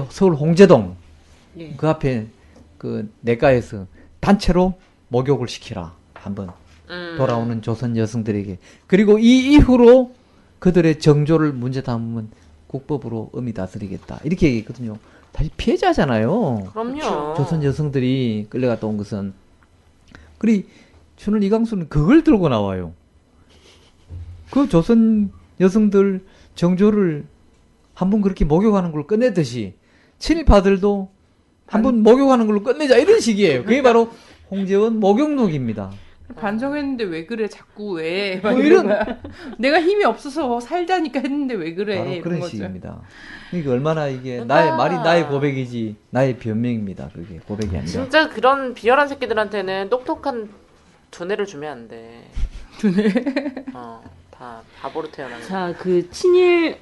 서울 홍제동 예. 그 앞에 그 내과에서 단체로 목욕을 시키라. 한번 돌아오는 조선 여성들에게. 그리고 이 이후로 그들의 정조를 문제 삼으면 국법으로 엄히 다스리겠다. 이렇게 얘기했거든요. 다시 피해자잖아요. 그럼요. 조선 여성들이 끌려갔다 온 것은. 그리 춘원 이광수는 그걸 들고 나와요. 그 조선 여성들 정조를 한번 그렇게 목욕하는 걸로 끝내듯이 친일파들도 한번 목욕하는 걸로 끝내자 이런 식이에요. 그게 바로 홍제원 목욕록입니다. 반성했는데 왜 그래 자꾸 왜? 막 뭐 이런 이런- 거야. 내가 힘이 없어서 살자니까 했는데 왜 그래? 바로 이런 그런 거죠. 식입니다. 그러니까 얼마나 이게 그러니까. 말이 나의 고백이지 나의 변명입니다. 그게 고백이 아니라. 진짜 그런 비열한 새끼들한테는 똑똑한 두뇌를 주면 안 돼. 두뇌. 다 바보로 태어나는. 자, 그 친일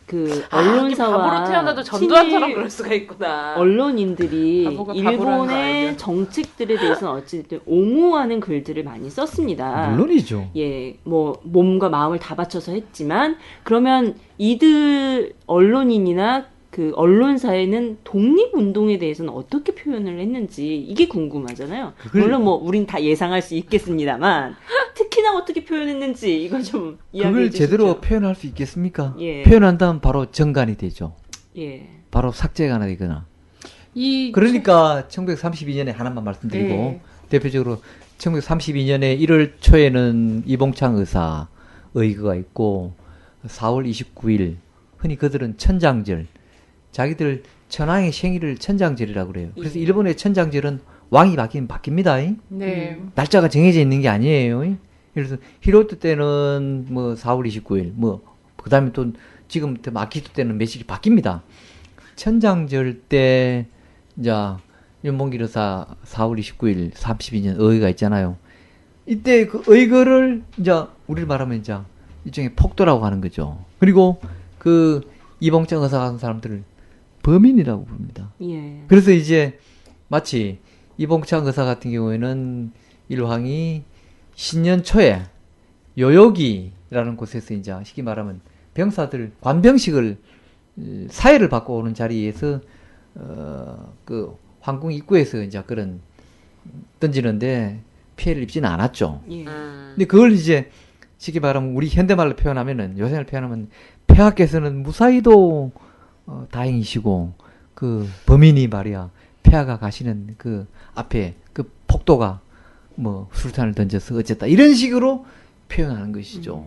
그 바보로 태어나도 언론사와 전두환처럼 친일 그럴 수가 있구나. 언론인들이 바보가 바보라는 거 알죠. 일본의 정책들에 대해서는 어쨌든 옹호하는 글들을 많이 썼습니다. 물론이죠. 예, 뭐 몸과 마음을 다 바쳐서 했지만 그러면 이들 언론인이나 그 언론사에는 독립운동에 대해서는 어떻게 표현을 했는지 이게 궁금하잖아요. 물론 뭐 우린 다 예상할 수 있겠습니다만 특히나 어떻게 표현했는지 이거 좀 이야기해 그걸 주시죠. 제대로 표현할 수 있겠습니까? 예. 표현한다면 바로 정간이 되죠. 예. 바로 삭제가 되거나. 이 그러니까 1932년에 하나만 말씀드리고 네. 대표적으로 1932년에 1월 초에는 이봉창 의사 의거가 있고 4월 29일 흔히 그들은 천장절 자기들 천황의 생일을 천장절이라고 그래요. 그래서 일본의 천장절은 왕이 바뀌면 바뀝니다. 네. 날짜가 정해져 있는 게 아니에요. 그래서 히로토 때는 뭐 4월 29일 뭐 그다음에 또 지금 마키토 때는 며칠이 바뀝니다. 천장절 때 이제 윤봉길 의사 4월 29일 32년 의거가 있잖아요. 이때 그 의거를 이제 우리를 말하면 이제 일종의 폭도라고 하는 거죠. 그리고 그 이봉창 의사 같은 사람들을 범인이라고 부릅니다. 예. 그래서 이제 마치 이봉창 의사 같은 경우에는 일황이 신년 초에 요요기라는 곳에서 이제 쉽게 말하면 병사들 관병식을 사회를 받고 오는 자리에서 그皇궁 입구에서 이제 그런 던지는데 피해를 입지는 않았죠. 예. 근데 그걸 이제 쉽게 말하면 우리 현대말로 표현하면은 요새말로 표현하면 폐하께서는 무사히도 다행이시고 그 범인이 말이야 폐하가 가시는 그 앞에 그 폭도가 뭐 술탄을 던져서 어쨌다 이런 식으로 표현하는 것이죠.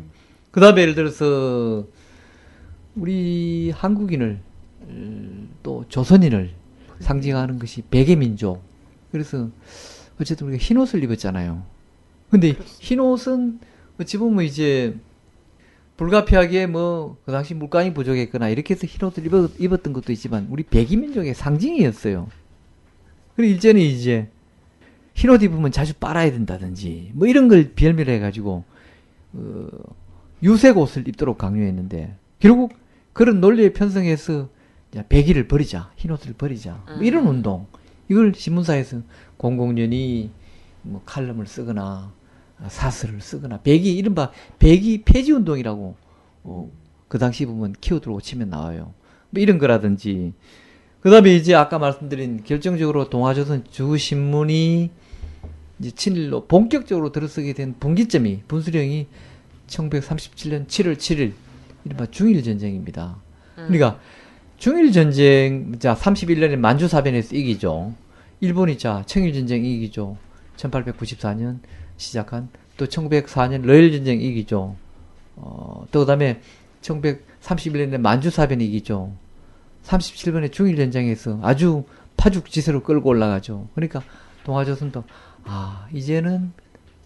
그다음에 예를 들어서 우리 한국인을 또 조선인을 상징하는 것이 백의민족. 그래서 어쨌든 우리가 흰 옷을 입었잖아요. 근데 흰 옷은 어찌 보면 이제 불가피하게 뭐 그 당시 물건이 부족했거나 이렇게 해서 흰 옷을 입었던 것도 있지만 우리 백의민족의 상징이었어요. 그리고 일전에 이제 흰 옷 입으면 자주 빨아야 된다든지 뭐 이런 걸 별미를 해가지고 유색 옷을 입도록 강요했는데 결국 그런 논리에 편성해서 백의를 버리자, 흰 옷을 버리자 뭐 이런 운동 이걸 신문사에서 공공연히 뭐 칼럼을 쓰거나 사설을 쓰거나 백의 이른바 백의 폐지 운동이라고 그 당시 보면 키워드로 치면 나와요. 뭐 이런 거라든지 그다음에 이제 아까 말씀드린 결정적으로 동아조선 주신문이 이제 친일로 본격적으로 들어서게 된 분기점이 분수령이 1937년 7월 7일 이른바 중일전쟁입니다. 그러니까 중일전쟁 자 31년에 만주사변에서 이기죠. 일본이 자 청일전쟁 이기죠. 1894년 시작한 또 1904년 러일전쟁 이기죠. 또 그다음에 1931년에 만주사변 이기죠. 37번에 중일전쟁에서 아주 파죽지세로 끌고 올라가죠. 그러니까 동아조선도 이제는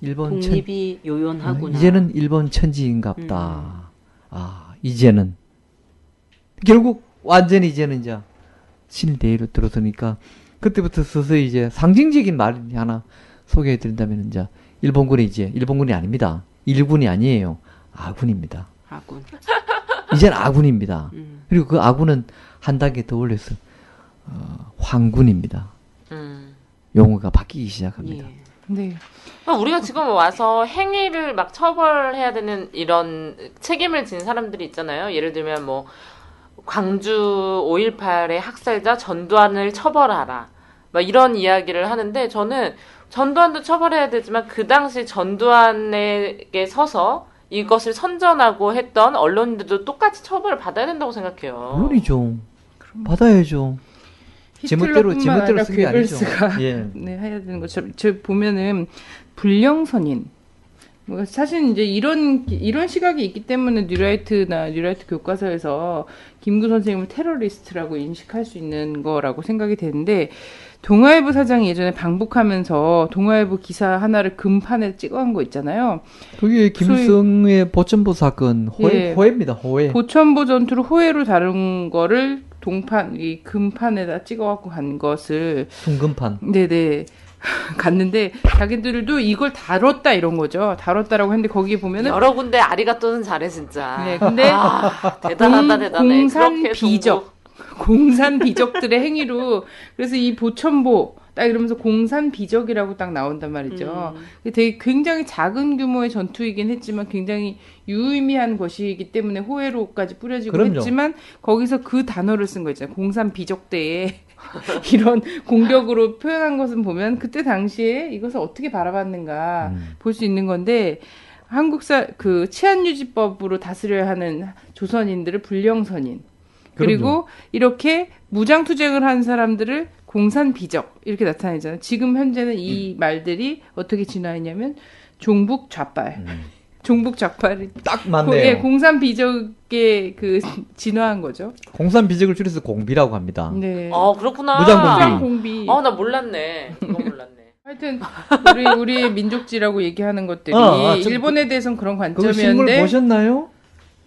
일본 독립이 요연하구나. 이제는 일본 천지인갑다. 이제는 결국 완전히 이제는 이제 신대의로 들어서니까 그때부터 서서히 이제 상징적인 말 하나 소개해 드린다면 이제 일본군이 아닙니다. 일군이 아니에요. 아군입니다. 아군. 이제는 아군입니다. 그리고 그 아군은 한 단계 더 올려서 황군입니다. 용어가 바뀌기 시작합니다. 예. 네. 우리가 지금 와서 행위를 막 처벌해야 되는 이런 책임을 진 사람들이 있잖아요. 예를 들면 뭐 광주 5.18의 학살자 전두환을 처벌하라. 막 이런 이야기를 하는데 저는 전두환도 처벌해야 되지만 그 당시 전두환에게 서서 이것을 선전하고 했던 언론인들도 똑같이 처벌을 받아야 된다고 생각해요. 물론이죠. 받아야죠. 제멋대로 아니라 쓴 게 아니죠. 괴벨스가 예. 네, 해야 되는 거죠. 저 보면은 불령선인 뭐 사실 이제 이런 시각이 있기 때문에 뉴라이트 교과서에서 김구 선생님을 테러리스트라고 인식할 수 있는 거라고 생각이 되는데 동아일보 사장이 예전에 방북하면서 동아일보 기사 하나를 금판에 찍어간 거 있잖아요. 그게 김일성의 보천보 사건 호해입니다. 호해. 보천보 전투를 호해로 다룬 거를 금판에다 찍어갖고 간 것을 둥금판. 네네 갔는데 자기들도 이걸 다뤘다 이런 거죠. 다뤘다라고 했는데 거기에 보면은 여러 군데 아리가또는 잘해 진짜. 네, 근데 대단하다 대단해. 공산 그렇게 비적, 공산 비적들의 행위로 그래서 이 보천보 딱 이러면서 공산 비적이라고 딱 나온단 말이죠. 되게 굉장히 작은 규모의 전투이긴 했지만 굉장히 유의미한 것이기 때문에 호혜로까지 뿌려지고 그럼요. 했지만 거기서 그 단어를 쓴 거 있잖아요. 공산 비적대에 이런 공격으로 표현한 것은 보면 그때 당시에 이것을 어떻게 바라봤는가 볼 수 있는 건데 한국사 그 치안유지법으로 다스려야 하는 조선인들을 불령선인 그리고 그럼요. 이렇게 무장투쟁을 한 사람들을 공산비적 이렇게 나타내잖아요. 지금 현재는 이 말들이 어떻게 진화했냐면 종북 좌빨. 종북 좌빨이 딱 맞네요. 예, 공산비적의 그 진화한 거죠. 공산 비적을 줄여서 공비라고 합니다. 네. 그렇구나. 무장공비. 공비. 나 몰랐네. 그거 몰랐네. 하여튼 우리의 민족지라고 얘기하는 것들이 좀 일본에 대해서는 그런 그거 신문 관점이었는데 보셨나요?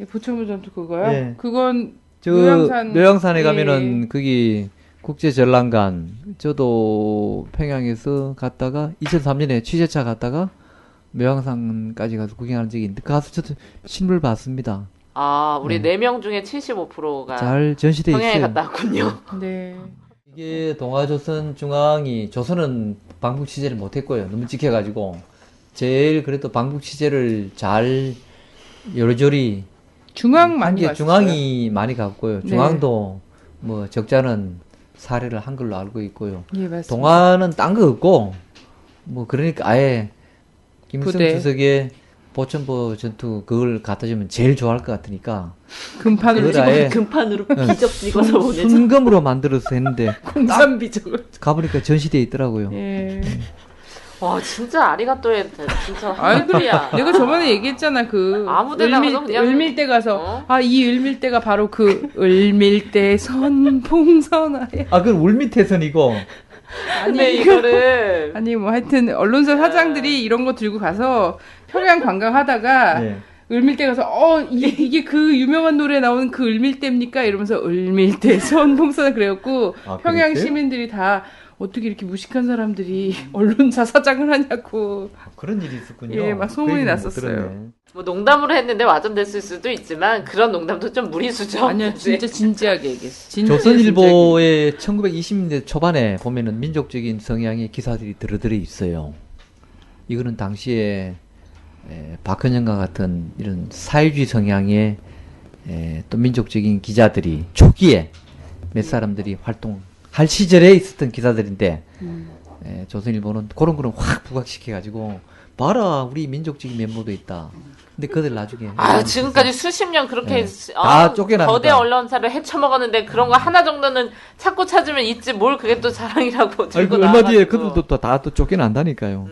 예, 보천부 전투 그거요? 예. 그건 저 묘양산 묘양산에 예. 가면은 거기 국제 전람관 저도 평양에서 갔다가 2003년에 취재차 갔다가 묘양산까지 가서 구경한 적이 있는데 가서 저도 신문을 봤습니다. 우리 4명 중에 75%가 잘 전시돼 평양에 있어요. 갔다 왔군요. 네. 이게 동아조선 중앙이 조선은 방북 취재를 못했고요. 너무 찍혀가지고 제일 그래도 방북 취재를 잘 요리조리 중앙 많이 게 갔어요. 중앙이 많이 갔고요. 네. 중앙도 뭐 적자는 사례를 한 걸로 알고 있고요. 예, 맞습니다. 동아는 딴 거 없고 뭐 그러니까 아예 김일성 부대. 주석의 보천보 전투 그걸 갖다 주면 제일 좋아할 것 같으니까 금판으로 그걸 아예 금판으로 비적 찍어서 보내죠. 순금으로 만들어서 했는데 공산비적을. 가보니까 전시돼 있더라고요. 예. 와 진짜 아리가또에 진짜 아이, 한글이야. 내가 저번에 얘기했잖아. 아무 데나 가서 그냥- 을밀대 가서 어? 이 을밀대가 바로 그 을밀대 선봉선아야. 그건 울밑해선이고 근데 이거를 아니 뭐 하여튼 언론사 사장들이 이런 거 들고 가서 평양 관광하다가 네. 을밀대 가서 이게 그 유명한 노래 나오는 그 을밀대입니까? 이러면서 을밀대 선봉선아 그래갖고 평양 그랬어요? 시민들이 다 어떻게 이렇게 무식한 사람들이 언론사 사장을 하냐고. 그런 일이 있었군요. 예, 막 소문이 그 얘기는 못 났었어요. 들었네. 뭐 농담으로 했는데 와전됐을 수도 있지만 그런 농담도 좀 무리수죠. 아니요, 진짜 진지하게 얘기했어. 진짜 조선일보의 1920년대 초반에 보면은 민족적인 성향의 기사들이 들어들어 있어요. 이거는 당시에 박헌영과 같은 이런 사회주의 성향의 또 민족적인 기자들이 초기에 몇 사람들이 활동할 시절에 있었던 기사들인데 조선일보는 그런 거는 확 부각시켜가지고 봐라 우리 민족적인 면모도 있다. 근데 그들 나중에 지금까지 수십 년 그렇게 다 쫓겨납니다. 거대 언론사를 헤쳐먹었는데 그런 거 하나 정도는 찾고 찾으면 있지 뭘 그게 또 자랑이라고 들고 얼마 뒤에 나와가지고. 그들도 다 또 쫓겨난다니까요.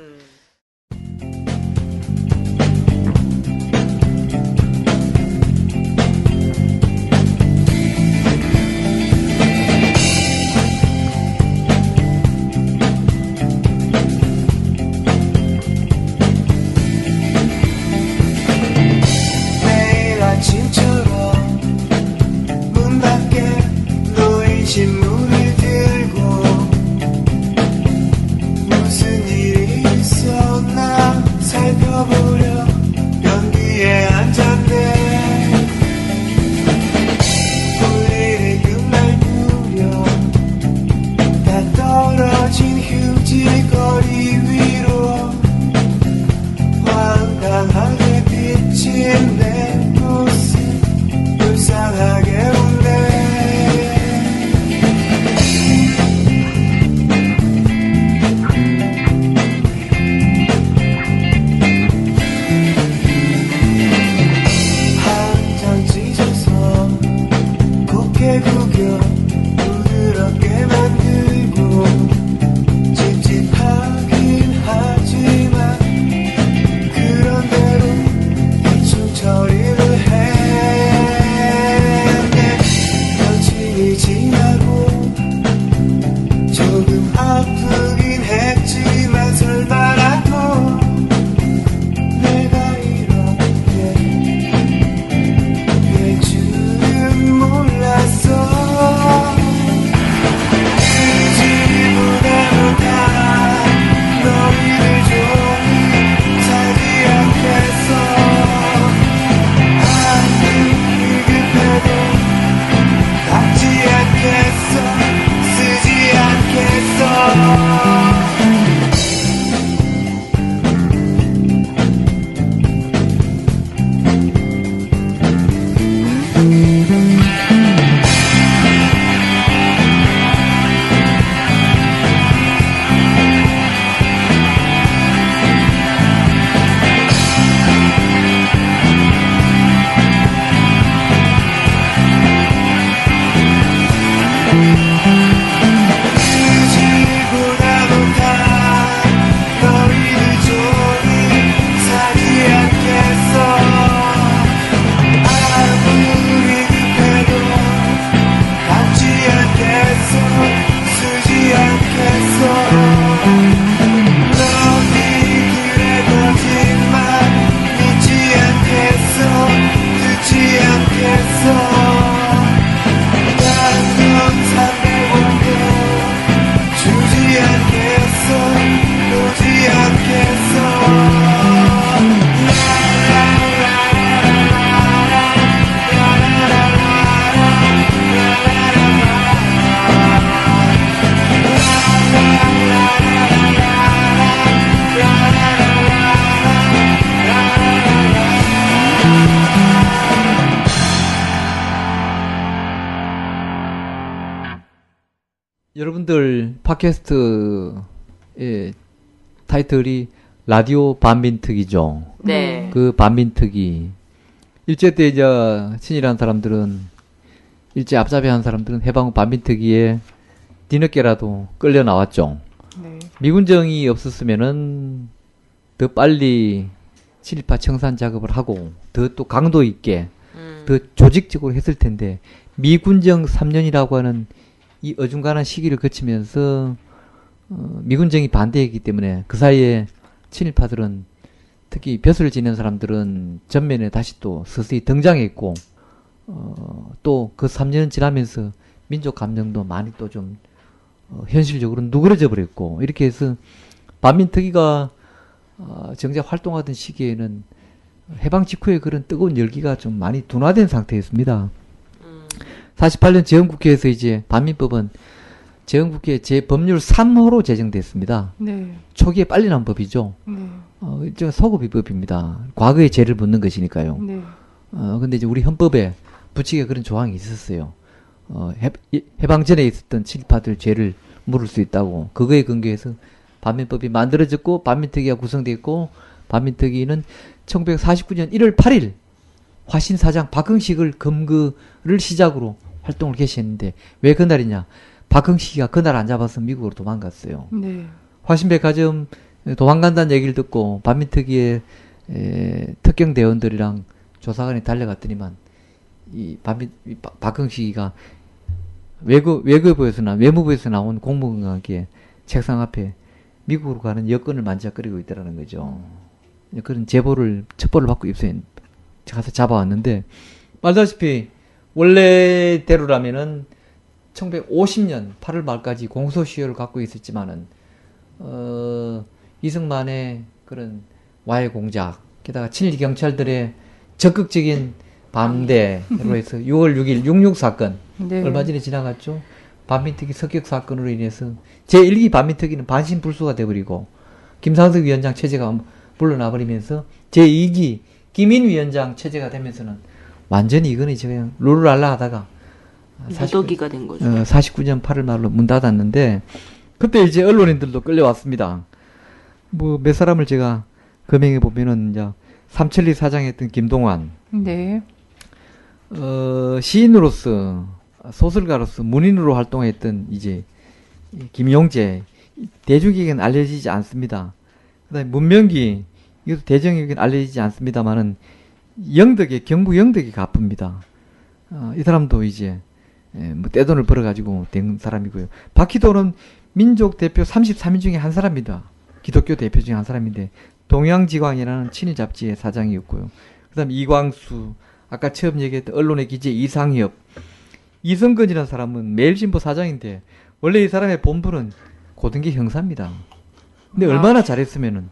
매일 아침처럼 문 밖에 놓인 신문을 들고 무슨 일이 있어 여러분들 팟캐스트의 타이틀이 라디오 반민특위죠. 네. 그 반민특위. 일제 때 이제 친일한 사람들은 일제 앞잡이한 사람들은 해방 반민특위에 뒤늦게라도 끌려 나왔죠. 네. 미군정이 없었으면은 더 빨리 친일파 청산 작업을 하고 더 또 강도 있게 더 조직적으로 했을 텐데 미군정 3년이라고 하는 이 어중간한 시기를 거치면서 미군정이 반대했기 때문에 그 사이에 친일파들은 특히 벼슬을 지낸 사람들은 전면에 다시 또 서서히 등장했고 또 그 3년 지나면서 민족 감정도 많이 또 좀 현실적으로 누그러져 버렸고 이렇게 해서 반민특위가 정작 활동하던 시기에는 해방 직후에 그런 뜨거운 열기가 좀 많이 둔화된 상태였습니다. 48년 재헌국회에서 이제 반민법은 재헌국회 재법률 3호로 제정됐습니다. 네. 초기에 빨리 난 법이죠. 네. 일종의 소급입법입니다. 과거에 죄를 묻는 것이니까요. 네. 근데 이제 우리 헌법에 부칙에 그런 조항이 있었어요. 해방 전에 있었던 친일파들 죄를 물을 수 있다고. 그거에 근거해서 반민법이 만들어졌고 반민특위가 구성됐고 반민특위는 1949년 1월 8일 화신사장 박흥식을 검거를 시작으로 활동을 개시했는데 왜 그날이냐? 박흥식이가 그날 안 잡아서 미국으로 도망갔어요. 네. 화신백화점 도망간다는 얘기를 듣고 반민특위의 특경 대원들이랑 조사관이 달려갔더니만 박흥식이가 외무부에서 나온 공무원에게 책상 앞에 미국으로 가는 여권을 만지작거리고 있더라는 거죠. 그런 첩보를 받고 입수해 가서 잡아왔는데 말다시피 원래대로라면은 1950년 8월 말까지 공소시효를 갖고 있었지만은 이승만의 그런 와해 공작 게다가 친일 경찰들의 적극적인 반대로 해서 6월 6일 66 사건 네. 얼마 전에 지나갔죠. 반민특위 습격 사건으로 인해서 제1기 반민특위는 반신불수가 돼버리고 김상석 위원장 체제가 물러나버리면서 제2기 김인 위원장 체제가 되면서는 완전히 이거는 이제 그냥 룰루랄라 하다가 무더기가 된 거죠. 49년 8월 말로 문 닫았는데 그때 이제 언론인들도 끌려왔습니다. 뭐 몇 사람을 제가 검행해 보면은 이제 삼천리 사장했던 김동완, 네. 시인으로서 소설가로서 문인으로 활동했던 이제 김용재 대중에게는 알려지지 않습니다. 그다음에 문명기 이것도 대중에게는 알려지지 않습니다만은 영덕의 경부 영덕의 가프입니다. 이 사람도 이제 뭐 떼돈을 벌어가지고 된 사람이고요. 박희도는 민족 대표 33인 중에 한 사람입니다. 기독교 대표 중에 한 사람인데 동양지광이라는 친일 잡지의 사장이었고요. 그다음 이광수, 아까 처음 얘기했던 언론의 기재 이상엽, 이성근이라는 사람은 매일신보 사장인데 원래 이 사람의 본부는 고등계 형사입니다. 근데 얼마나 잘했으면은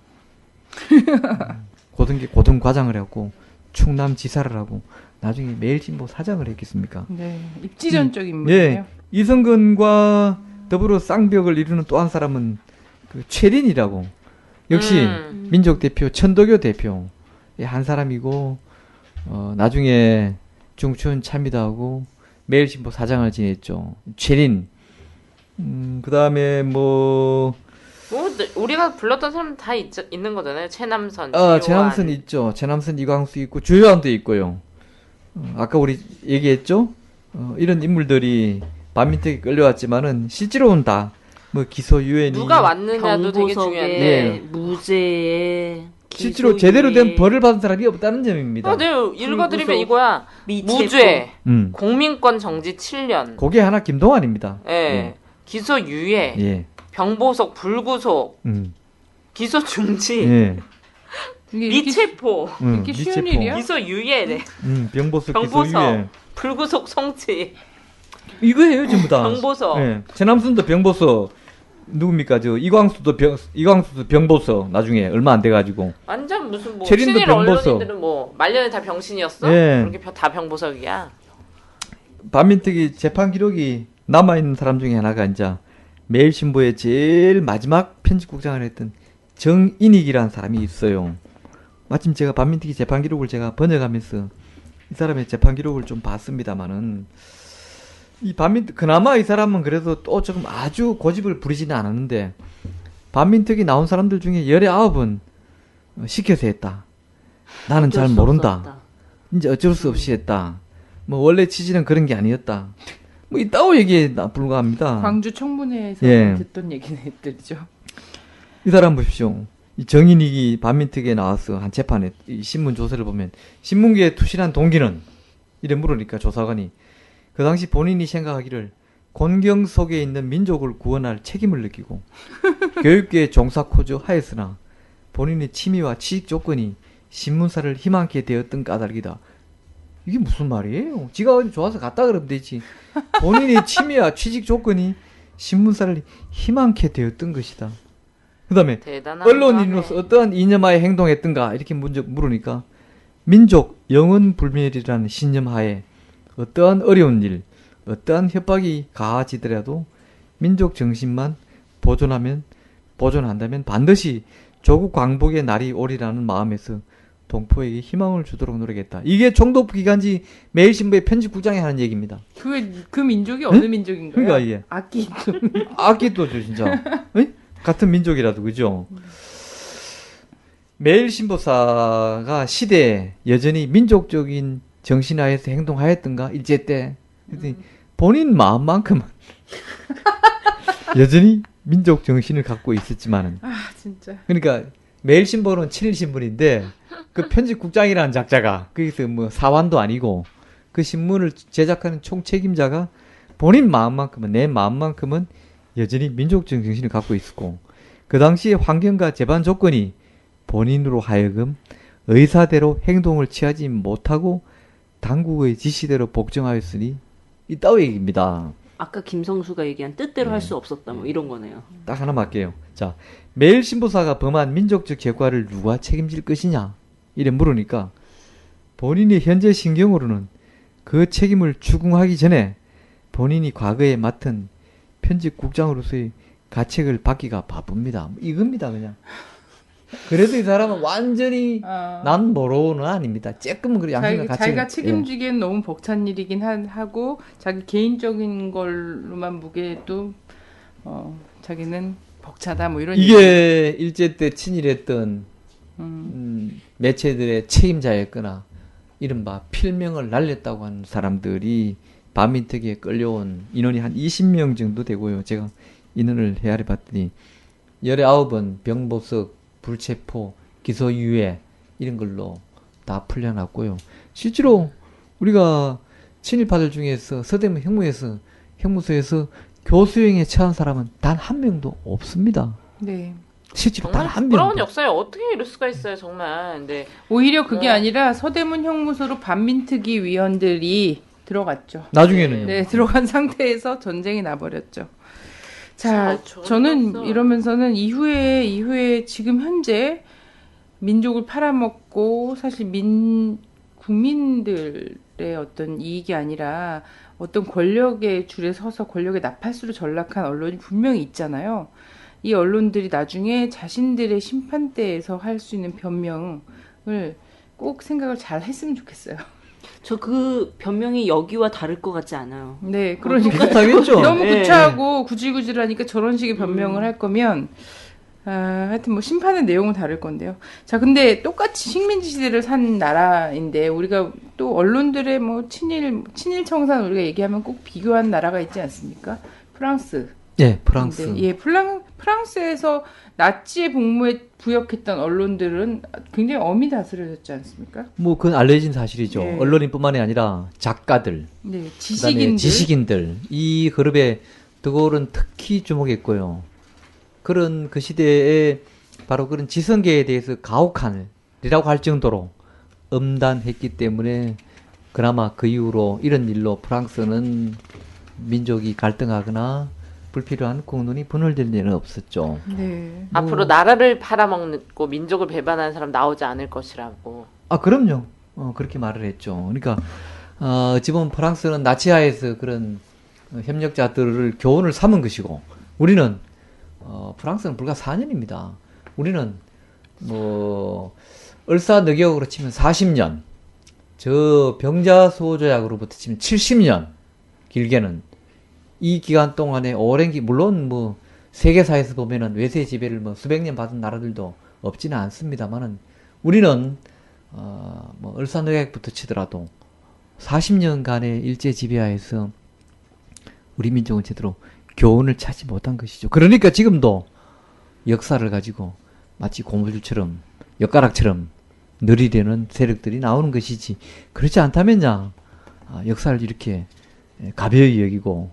고등과장을 했고 충남지사를 하고 나중에 매일신보 사장을 했겠습니까? 네. 입지전적 예, 인물이에요. 이성근과 더불어 쌍벽을 이루는 또 한 사람은 그 최린이라고 역시 민족 대표, 천도교 대표 한 사람이고 나중에 중춘 참여하고 매일신보 사장을 지냈죠. 최린. 그 다음에 우리가 불렀던 사람 다 있는 거잖아요. 최남선, 최남선 있죠. 최남선, 이광수 있고 주요한도 있고요. 아까 우리 얘기했죠. 이런 인물들이 반민특위 끌려왔지만은 실제로는 다 뭐 기소 유엔이 누가 왔느냐도 되게 중요한데 예. 무죄에 실제로 제대로 된 벌을 받은 사람이 없다는 점입니다. 네, 읽어드리면 이거야. 미체포. 무죄, 공민권 정지 7년. 그게 하나 김동완입니다. 예. 기소 유예, 예. 병보석 불구속, 기소 중지, 예. 이게 미체포, 이렇게 쉬운 일이야? 기소 유예네. 병보석, 병보석, 기소 유예. 불구속 송치. 이거예요, 전부 다. 병보석. 예. 최남순도 병보석. 누굽니까? 이광수도 병보석. 나중에 얼마 안 돼가지고. 완전 무슨 뭐 최린도 친일 병보석. 언론인들은 뭐 말년에 다 병신이었어? 예. 그렇게 다 병보석이야. 반민특위 재판 기록이 남아있는 사람 중에 하나가 이제 매일신보의 제일 마지막 편집국장을 했던 정인익이라는 사람이 있어요. 마침 제가 반민특위 재판 기록을 제가 번역하면서 이 사람의 재판 기록을 좀 봤습니다만은 이 반민특 그나마 이 사람은 그래도 또 조금 아주 고집을 부리지는 않았는데 반민특위 나온 사람들 중에 19은 시켜서 했다. 나는 잘 모른다. 이제 어쩔 수 없이 했다. 뭐 원래 취지는 그런 게 아니었다. 뭐 이따오 얘기에 불과합니다. 광주 청문회에서 예. 듣던 얘기들이죠. 이 사람 보십시오. 이 정인익이 반민특위에 나와서 한 재판에 이 신문 조서를 보면 신문계에 투신한 동기는 이래 물으니까 조사관이 그 당시 본인이 생각하기를 곤경 속에 있는 민족을 구원할 책임을 느끼고 교육계에 종사코주 하였으나 본인의 취미와 취직 조건이 신문사를 희망케 되었던 까닭이다. 이게 무슨 말이에요? 지가 어디 좋아서 갔다 그러면 되지. 본인의 취미와 취직 조건이 신문사를 희망케 되었던 것이다. 그 다음에 언론인으로서 어떠한 이념하에 행동했던가 이렇게 물으니까 민족 영원불멸이라는 신념하에 어떠한 어려운 일, 어떠한 협박이 가하지더라도 민족 정신만 보존한다면 반드시 조국 광복의 날이 오리라는 마음에서 동포에게 희망을 주도록 노력했다. 이게 총독기관지 매일신부의 편집국장이 하는 얘기입니다. 그 민족이 어느 민족인가요? 그러니까 이게 아끼도죠 진짜. 같은 민족이라도 그죠? 매일신보사가 시대에 여전히 민족적인 정신하에서 행동하였던가 일제 때 본인 마음만큼은 여전히 민족 정신을 갖고 있었지만은 진짜 그러니까 매일신보는 친일신문인데 그 편집국장이라는 작자가 거기서 뭐 사관도 아니고 그 신문을 제작하는 총책임자가 본인 마음만큼은 내 마음만큼은 여전히 민족적 정신을 갖고 있었고 그 당시의 환경과 재반 조건이 본인으로 하여금 의사대로 행동을 취하지 못하고 당국의 지시대로 복종하였으니 이따위 얘기입니다. 아까 김성수가 얘기한 뜻대로 할 수 없었다 뭐 이런 거네요. 딱 하나 맞게요. 자, 매일신보사가 범한 민족적 죄과를 누가 책임질 것이냐 이래 물으니까 본인이 현재 신경으로는 그 책임을 추궁하기 전에 본인이 과거에 맡은 편집국장으로서의 가책을 받기가 바쁩니다. 이겁니다 그냥. 그래도 이 사람은 완전히 난 모로는 아닙니다. 조금은 그래 양심과 가책을. 자기가 책임지기엔 너무 벅찬 일이긴 하고 자기 개인적인 걸로만 보기에도 자기는 벅차다 뭐 이런 이게 일제 때 친일했던 매체들의 책임자였거나 이른바 필명을 날렸다고 하는 사람들이 반민특위에 끌려온 인원이 한 20명 정도 되고요. 제가 인원을 헤아려 봤더니 19은 병보석, 불체포, 기소유예 이런 걸로 다 풀려났고요. 실제로 우리가 친일파들 중에서 서대문 형무소에서 교수형에 처한 사람은 단 한 명도 없습니다. 네. 실제로 단 한 명도. 부끄러운 역사에 어떻게 이럴 수가 있어요, 정말. 네. 오히려 그게 아니라 서대문 형무소로 반민특위 위원들이 들어갔죠. 나중에는요. 네, 들어간 상태에서 전쟁이 나버렸죠. 자, 저는 이러면서는 이후에 지금 현재 민족을 팔아먹고 사실 국민들의 어떤 이익이 아니라 어떤 권력의 줄에 서서 권력의 나팔수로 전락한 언론이 분명히 있잖아요. 이 언론들이 나중에 자신들의 심판대에서 할 수 있는 변명을 꼭 생각을 잘 했으면 좋겠어요. 저 그 변명이 여기와 다를 것 같지 않아요. 네, 그러니까 비슷하겠죠. 너무 네. 구차하고 구질구질하니까 저런 식의 변명을 할 거면 하여튼 뭐 심판의 내용은 다를 건데요. 자, 근데 똑같이 식민지 시대를 산 나라인데 우리가 또 언론들의 뭐 친일 청산 우리가 얘기하면 꼭 비교한 나라가 있지 않습니까? 프랑스. 예, 프랑스. 네, 예, 프랑스에서 나치의 복무에 부역했던 언론들은 굉장히 엄히 다스려졌지 않습니까? 뭐 그건 알려진 사실이죠. 네. 언론인뿐만이 아니라 작가들, 네, 그다음에 지식인들 이 그룹에 드골은 특히 주목했고요. 그런 그 시대에 바로 그런 지성계에 대해서 가혹한이라고 할 정도로 엄단했기 때문에 그나마 그 이후로 이런 일로 프랑스는 민족이 갈등하거나 불필요한 국론이 분열될 일은 없었죠. 네. 앞으로 나라를 팔아먹고 민족을 배반하는 사람 나오지 않을 것이라고. 아, 그럼요. 그렇게 말을 했죠. 그러니까 어찌 보면 프랑스는 나치하에서 그런 협력자들을 교훈을 삼은 것이고 우리는 프랑스는 불과 4년입니다. 우리는 뭐 을사늑역으로 치면 40년, 저 병자수호 조약으로부터 치면 70년, 길게는 이 기간 동안에 오랜 물론 뭐 세계사에서 보면은 외세 지배를 뭐 수백 년 받은 나라들도 없지는 않습니다만은 우리는 뭐 을사늑약부터 치더라도 40년간의 일제 지배하에서 우리 민족은 제대로 교훈을 찾지 못한 것이죠. 그러니까 지금도 역사를 가지고 마치 고무줄처럼 엿가락처럼 늘이려는 세력들이 나오는 것이지, 그렇지 않다면야 역사를 이렇게 가벼이 여기고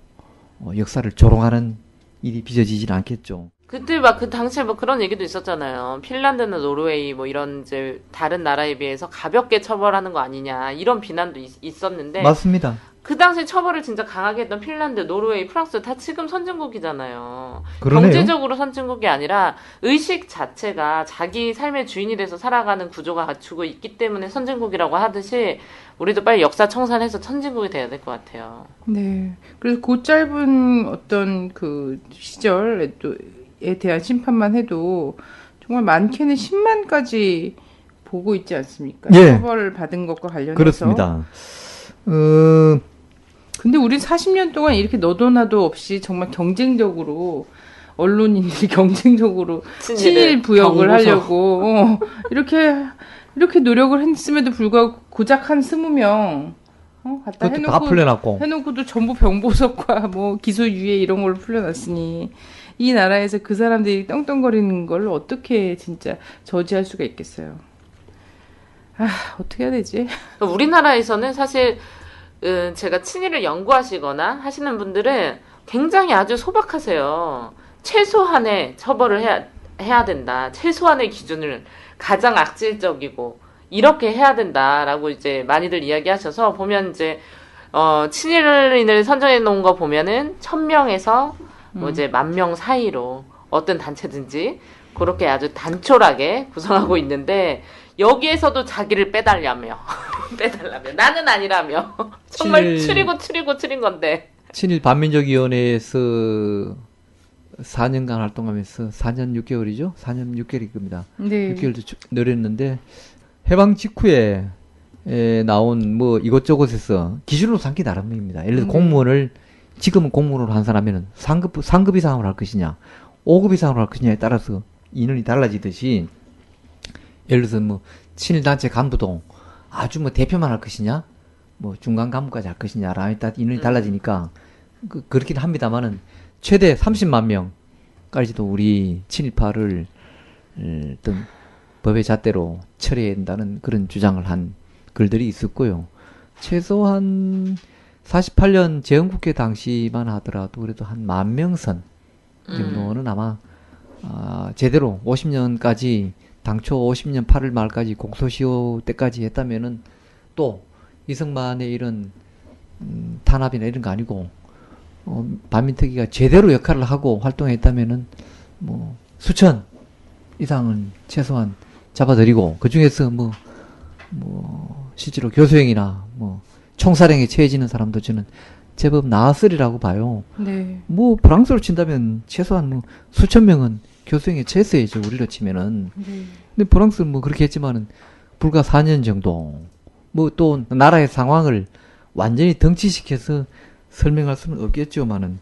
역사를 조롱하는 일이 빚어지지는 않겠죠. 그때 막 그 당시에 뭐 그런 얘기도 있었잖아요. 핀란드나 노르웨이 뭐 이런 이제 다른 나라에 비해서 가볍게 처벌하는 거 아니냐 이런 비난도 있었는데 맞습니다. 그 당시 처벌을 진짜 강하게 했던 핀란드, 노르웨이, 프랑스 다 지금 선진국이잖아요. 그러네요. 경제적으로 선진국이 아니라 의식 자체가 자기 삶의 주인이 돼서 살아가는 구조가 갖추고 있기 때문에 선진국이라고 하듯이 우리도 빨리 역사 청산해서 선진국이 돼야 될 것 같아요. 네. 그래서 그 짧은 어떤 그 시절에 대한 심판만 해도 정말 많게는 10만까지 보고 있지 않습니까? 예. 처벌을 받은 것과 관련해서. 그렇습니다. 근데 우린 40년 동안 이렇게 너도 나도 없이 정말 경쟁적으로 언론인들이 경쟁적으로 친일 부역을 경고서. 하려고 이렇게 노력을 했음에도 불구하고 고작 한 20명 갖다 그것도 다 풀려났고. 해놓고도 전부 병보석과 뭐 기소유예 이런 걸로 풀려났으니 이 나라에서 그 사람들이 떵떵거리는 걸 어떻게 진짜 저지할 수가 있겠어요. 어떻게 해야 되지? 우리나라에서는 사실 제가 친일을 연구하시거나 하시는 분들은 굉장히 아주 소박하세요. 최소한의 처벌을 해야 된다. 최소한의 기준을 가장 악질적이고 이렇게 해야 된다라고 이제 많이들 이야기하셔서 보면 이제 친일인을 선정해 놓은 거 보면은 1000명에서 뭐 이제 10,000명 사이로 어떤 단체든지 그렇게 아주 단촐하게 구성하고 있는데 여기에서도 자기를 빼달라며 나는 아니라며 정말 추린 건데 친일 반민족위원회에서 4년간 활동하면서 4년 6개월이죠? 4년 6개월일 겁니다. 네. 6개월도 늘었는데 해방 직후에 나온 뭐 이것저것에서 기준으로 삼기 나름입니다. 예를 들어 공무원을 지금은 공무원으로 한 사람이면 상급 이상으로 할 것이냐 5급 이상으로 할 것이냐에 따라서 인원이 달라지듯이 예를 들어서 뭐 친일단체 간부도 아주 뭐 대표만 할 것이냐 뭐 중간 간부까지 할 것이냐라에 따라 인원이 달라지니까 그렇긴 합니다만은 최대 30만 명까지도 우리 친일파를 어떤 법의 잣대로 처리해야 된다는 그런 주장을 한 글들이 있었고요. 최소한 48년 제헌국회 당시만 하더라도 그래도 한 10,000명 선 정도는 아마 제대로 50년까지 당초 50년 8월 말까지 공소시효 때까지 했다면은 또 이승만의 이런 탄압이나 이런 거 아니고 반민특위가 제대로 역할을 하고 활동했다면은 뭐 수천 이상은 최소한 잡아들이고 그 중에서 뭐 실제로 교수형이나 뭐 총살형에 처해지는 사람도 저는 제법 나았으리라고 봐요. 네. 뭐 프랑스로 친다면 최소한 뭐 수천 명은 교수형에 처했어야죠. 우리로 치면은. 네. 근데 프랑스는 뭐 그렇게 했지만은 불과 4년 정도 뭐 또 나라의 상황을 완전히 등치시켜서 설명할 수는 없겠죠만은.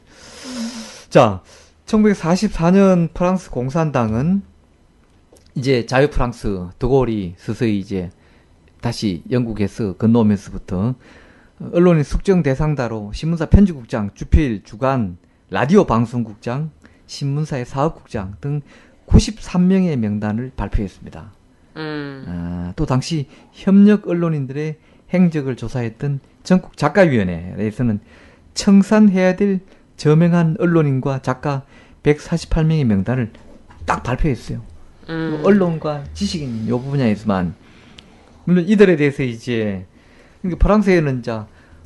자, 1944년 프랑스 공산당은 이제 자유 프랑스 드골이 서서히 이제 다시 영국에서 건너오면서부터 언론인 숙정 대상자로 신문사 편집국장, 주필, 주간, 라디오 방송국장, 신문사의 사업국장 등 93명의 명단을 발표했습니다. 또 당시 협력 언론인들의 행적을 조사했던 전국 작가위원회에서는 청산해야 될 저명한 언론인과 작가 148명의 명단을 딱 발표했어요. 언론과 지식인 요 분야에서만. 물론 이들에 대해서 이제 그러니까 프랑스에는 이제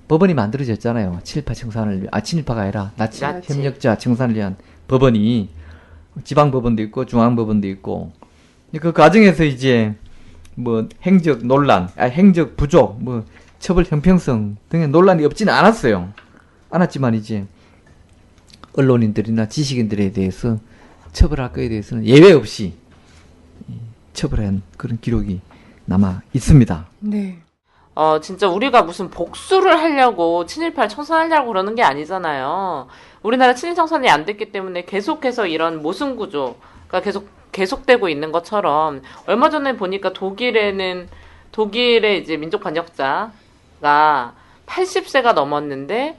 법원이 만들어졌잖아요. 친일파 청산을 친일파가 아니라 나치 협력자 청산을 위한 법원이 지방 법원도 있고 중앙 법원도 있고 그 과정에서 이제 뭐 행적 논란, 행적 부족, 뭐 처벌 형평성 등의 논란이 없지는 않았지만 이제 언론인들이나 지식인들에 대해서 처벌할 거에 대해서는 예외 없이 처벌한 그런 기록이 남아 있습니다. 네. 진짜 우리가 무슨 복수를 하려고 친일파를 청산하려고 그러는 게 아니잖아요. 우리나라 친일 청산이 안 됐기 때문에 계속해서 이런 모순 구조가 계속되고 있는 것처럼 얼마 전에 보니까 독일의 이제 민족 반역자가 80세가 넘었는데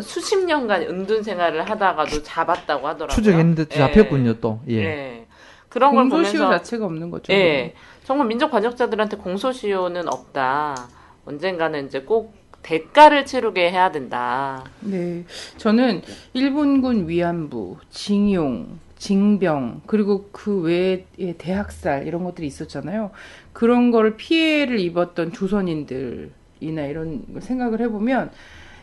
수십 년간 은둔 생활을 하다가도 잡았다고 하더라고요. 추적했는데 예. 잡혔군요 또. 예. 예. 그런 걸 공소시효 보면서 자체가 없는 거죠. 예. 정말 민족 반역자들한테 공소시효는 없다. 언젠가는 이제 꼭 대가를 치르게 해야 된다. 네, 저는 일본군 위안부, 징용, 징병, 그리고 그 외에 대학살 이런 것들이 있었잖아요. 그런 거를 피해를 입었던 조선인들이나 이런 걸 생각을 해보면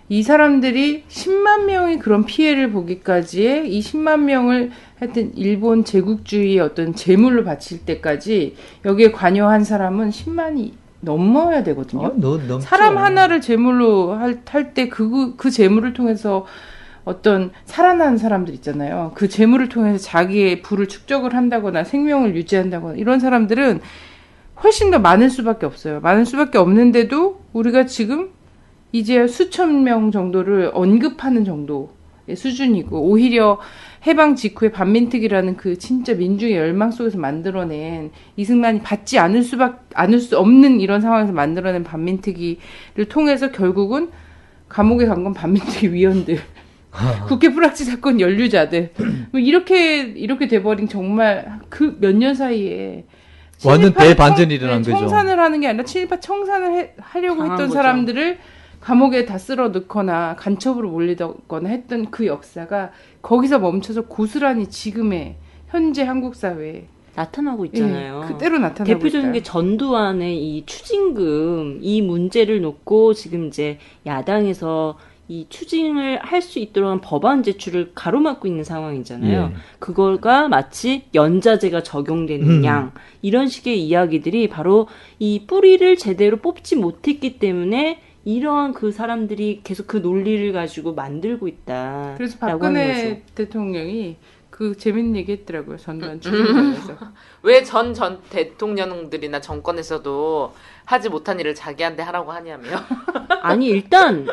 이 사람들이 10만 명이 그런 피해를 보기까지의 이 10만 명을 하여튼 일본 제국주의의 어떤 제물로 바칠 때까지 여기에 관여한 사람은 10만이 넘어야 되거든요. 넘죠. 사람 하나를 제물로 할 때 그 제물을 통해서 어떤 살아난 사람들 있잖아요. 그 제물을 통해서 자기의 부를 축적을 한다거나 생명을 유지한다거나 이런 사람들은 훨씬 더 많을 수밖에 없어요. 많을 수밖에 없는데도 우리가 지금 이제 수천 명 정도를 언급하는 정도의 수준이고 오히려 해방 직후에 반민특위라는 그 진짜 민중의 열망 속에서 만들어낸 이승만이 받지 않을 수 없는 이런 상황에서 만들어낸 반민특위를 통해서 결국은 감옥에 간 건 반민특위 위원들, 국회 뿌락지 사건 연루자들 이렇게 돼버린 정말 그 몇 년 사이에 완전 대반전이 일어난 거죠. 청산을 하는 게 아니라 친일파 청산을 하려고 했던 거죠. 사람들을 감옥에 다 쓸어 넣거나 간첩으로 몰리거나 했던 그 역사가 거기서 멈춰서 고스란히 지금의 현재 한국 사회에 나타나고 있잖아요. 그대로 나타나고 대표적인 게 있다. 전두환의 이 추징금 이 문제를 놓고 지금 이제 야당에서 이 추징을 할 수 있도록 한 법안 제출을 가로막고 있는 상황이잖아요. 예. 그걸가 마치 연자제가 적용되는 양 이런 식의 이야기들이 바로 이 뿌리를 제대로 뽑지 못했기 때문에 이러한 그 사람들이 계속 그 논리를 가지고 만들고 있다. 그래서 라고 하는 박근혜 거죠. 대통령이 그 재밌는 얘기 했더라고요. 전두환 추징관에서. 왜 전 대통령들이나 정권에서도 하지 못한 일을 자기한테 하라고 하냐며. 아니 일단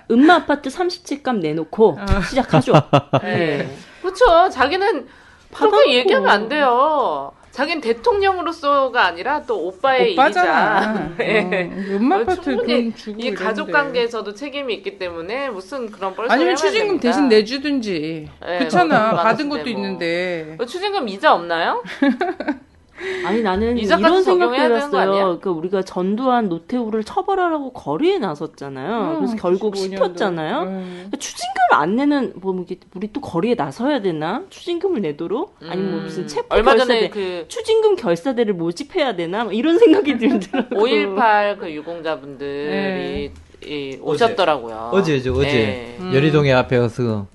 음마 아파트 30채 값 내놓고 시작하죠. 네. 그렇죠. 자기는 받아놓고. 그렇게 얘기하면 안 돼요. 자기는 대통령으로서가 아니라 또 오빠의 오빠잖아. 일이자. 네. 엄마 아파트 충분히 돈 주고 이 가족 이러는데. 관계에서도 책임이 있기 때문에 무슨 그런 뻘소리 아니면 하면 추징금 됩니다. 대신 내주든지. 네, 그렇잖아. 뭐 받은 받았을 것도 때 뭐. 있는데. 추징금 이자 없나요? 아니 나는 이자까지 이런 생각도 적용해야 되는 거 아니야? 해봤어요. 그러니까 우리가 전두환 노태우를 처벌하라고 거리에 나섰잖아요. 그래서 결국 95년도. 씹혔잖아요. 그러니까 추징금 안 내는 뭐 이게 우리 또 거리에 나서야 되나? 추징금을 내도록? 아니면 뭐 무슨 체포 얼마 결사대 전에 그 추징금 결사대를 모집해야 되나? 뭐 이런 생각이 들더라고요. 5.18 그 유공자분들이 오셨더라고요. 어제죠. 네. 연희동에 앞에 가서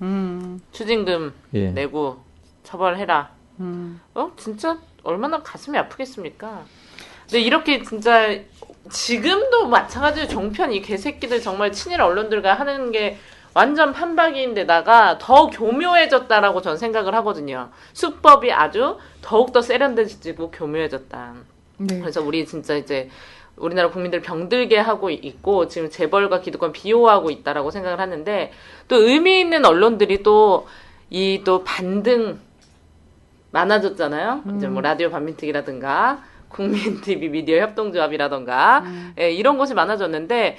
추징금 예. 내고 처벌해라. 진짜 얼마나 가슴이 아프겠습니까? 근데 이렇게 진짜 지금도 마찬가지로 종편 이 개새끼들 정말 친일 언론들과 하는 게 완전 판박이인데다가 더 교묘해졌다라고 전 생각을 하거든요. 수법이 아주 더욱더 세련돼지고 교묘해졌다. 네. 그래서 우리 진짜 이제 우리나라 국민들 병들게 하고 있고 지금 재벌과 기득권 비호하고 있다라고 생각을 하는데 또 의미 있는 언론들이 또 반등 많아졌잖아요. 이제 뭐 라디오 반민특위라든가 국민 TV 미디어 협동조합이라든가 예, 이런 것이 많아졌는데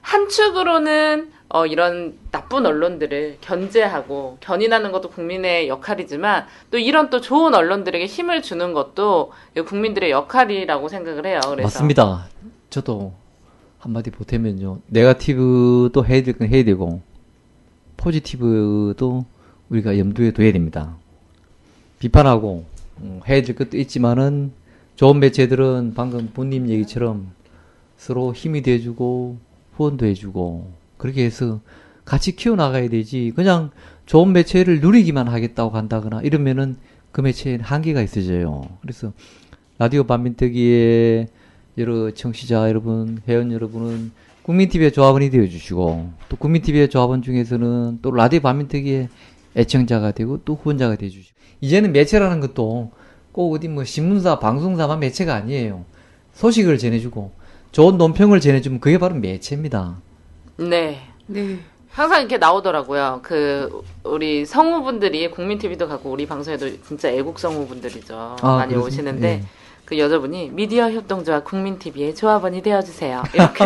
한 축으로는 이런 나쁜 언론들을 견제하고 견인하는 것도 국민의 역할이지만 또 이런 또 좋은 언론들에게 힘을 주는 것도 국민들의 역할이라고 생각을 해요. 그래서 맞습니다. 저도 한마디 보태면요. 네거티브도 해야 될 건 해야 되고 포지티브도 우리가 염두에 둬야 됩니다. 비판하고 해야 될 것도 있지만은 좋은 매체들은 방금 본님 얘기처럼 서로 힘이 돼주고 후원도 해주고 그렇게 해서 같이 키워나가야 되지 그냥 좋은 매체를 누리기만 하겠다고 한다거나 이러면은 그 매체에는 한계가 있어져요. 그래서 라디오 반민특위의 여러 청취자 여러분, 회원 여러분은 국민TV의 조합원이 되어주시고 또 국민TV의 조합원 중에서는 또 라디오 반민특위의 애청자가 되고 또 후원자가 되어주시고 이제는 매체라는 것도 꼭 어디 뭐 신문사, 방송사만 매체가 아니에요. 소식을 전해주고 좋은 논평을 전해주면 그게 바로 매체입니다. 네. 네. 항상 이렇게 나오더라고요. 우리 성우분들이 국민TV도 가고 우리 방송에도 진짜 애국 성우분들이죠. 많이 그렇습니까? 오시는데 예. 그 여자분이 미디어 협동조합 국민TV의 조합원이 되어주세요. 이렇게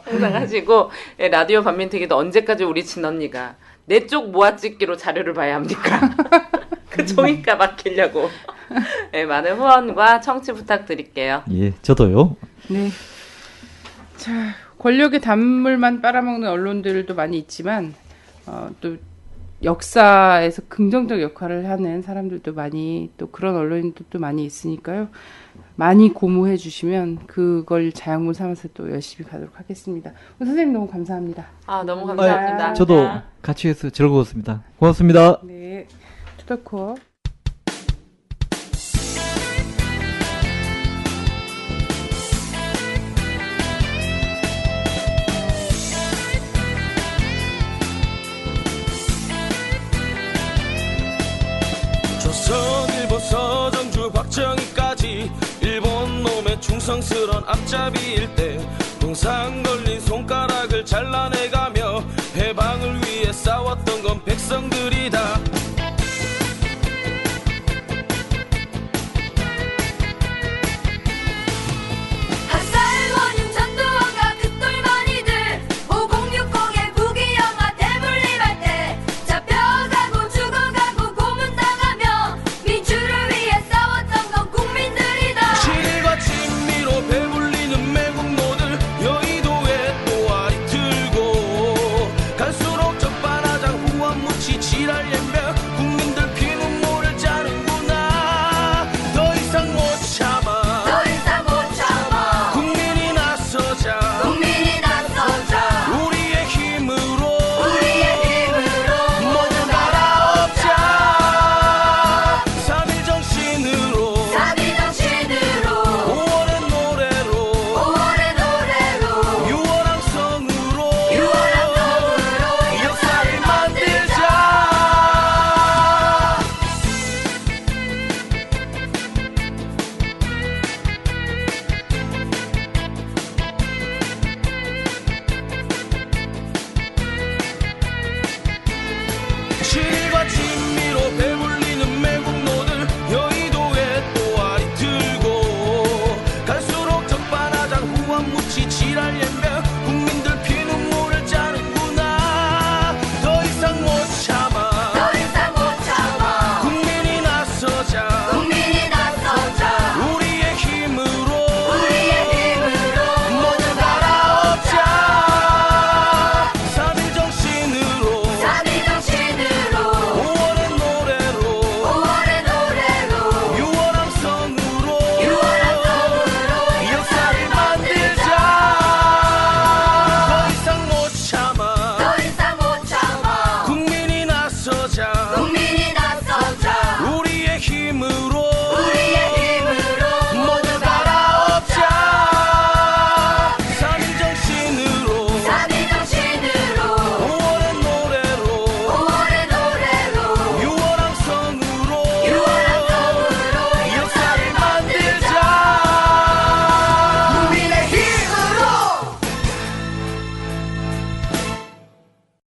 항상 하시고 예, 라디오 반민특위도 언제까지 우리 친언니가 내 쪽 모아찍기로 자료를 봐야 합니까? 그 종이가 막히려고 예, 많은 후원과 청취 부탁드릴게요. 예, 저도요. 네. 자, 권력의 단물만 빨아먹는 언론들도 많이 있지만 또 역사에서 긍정적 역할을 하는 사람들도 많이 또 그런 언론인들도 많이 있으니까요. 많이 고무해 주시면 그걸 자양분 삼아서 또 열심히 가도록 하겠습니다. 선생님 너무 감사합니다. 아, 너무 감사합니다. 저도 같이 해서 즐거웠습니다. 고맙습니다. 네. 투더코어. 조선일보 서정주 박정희까지 일본 놈의 충성스런 앞잡이일 때 동상 걸린 손가락을 잘라내가며 해방을 위해 싸웠던 건 백성들이다.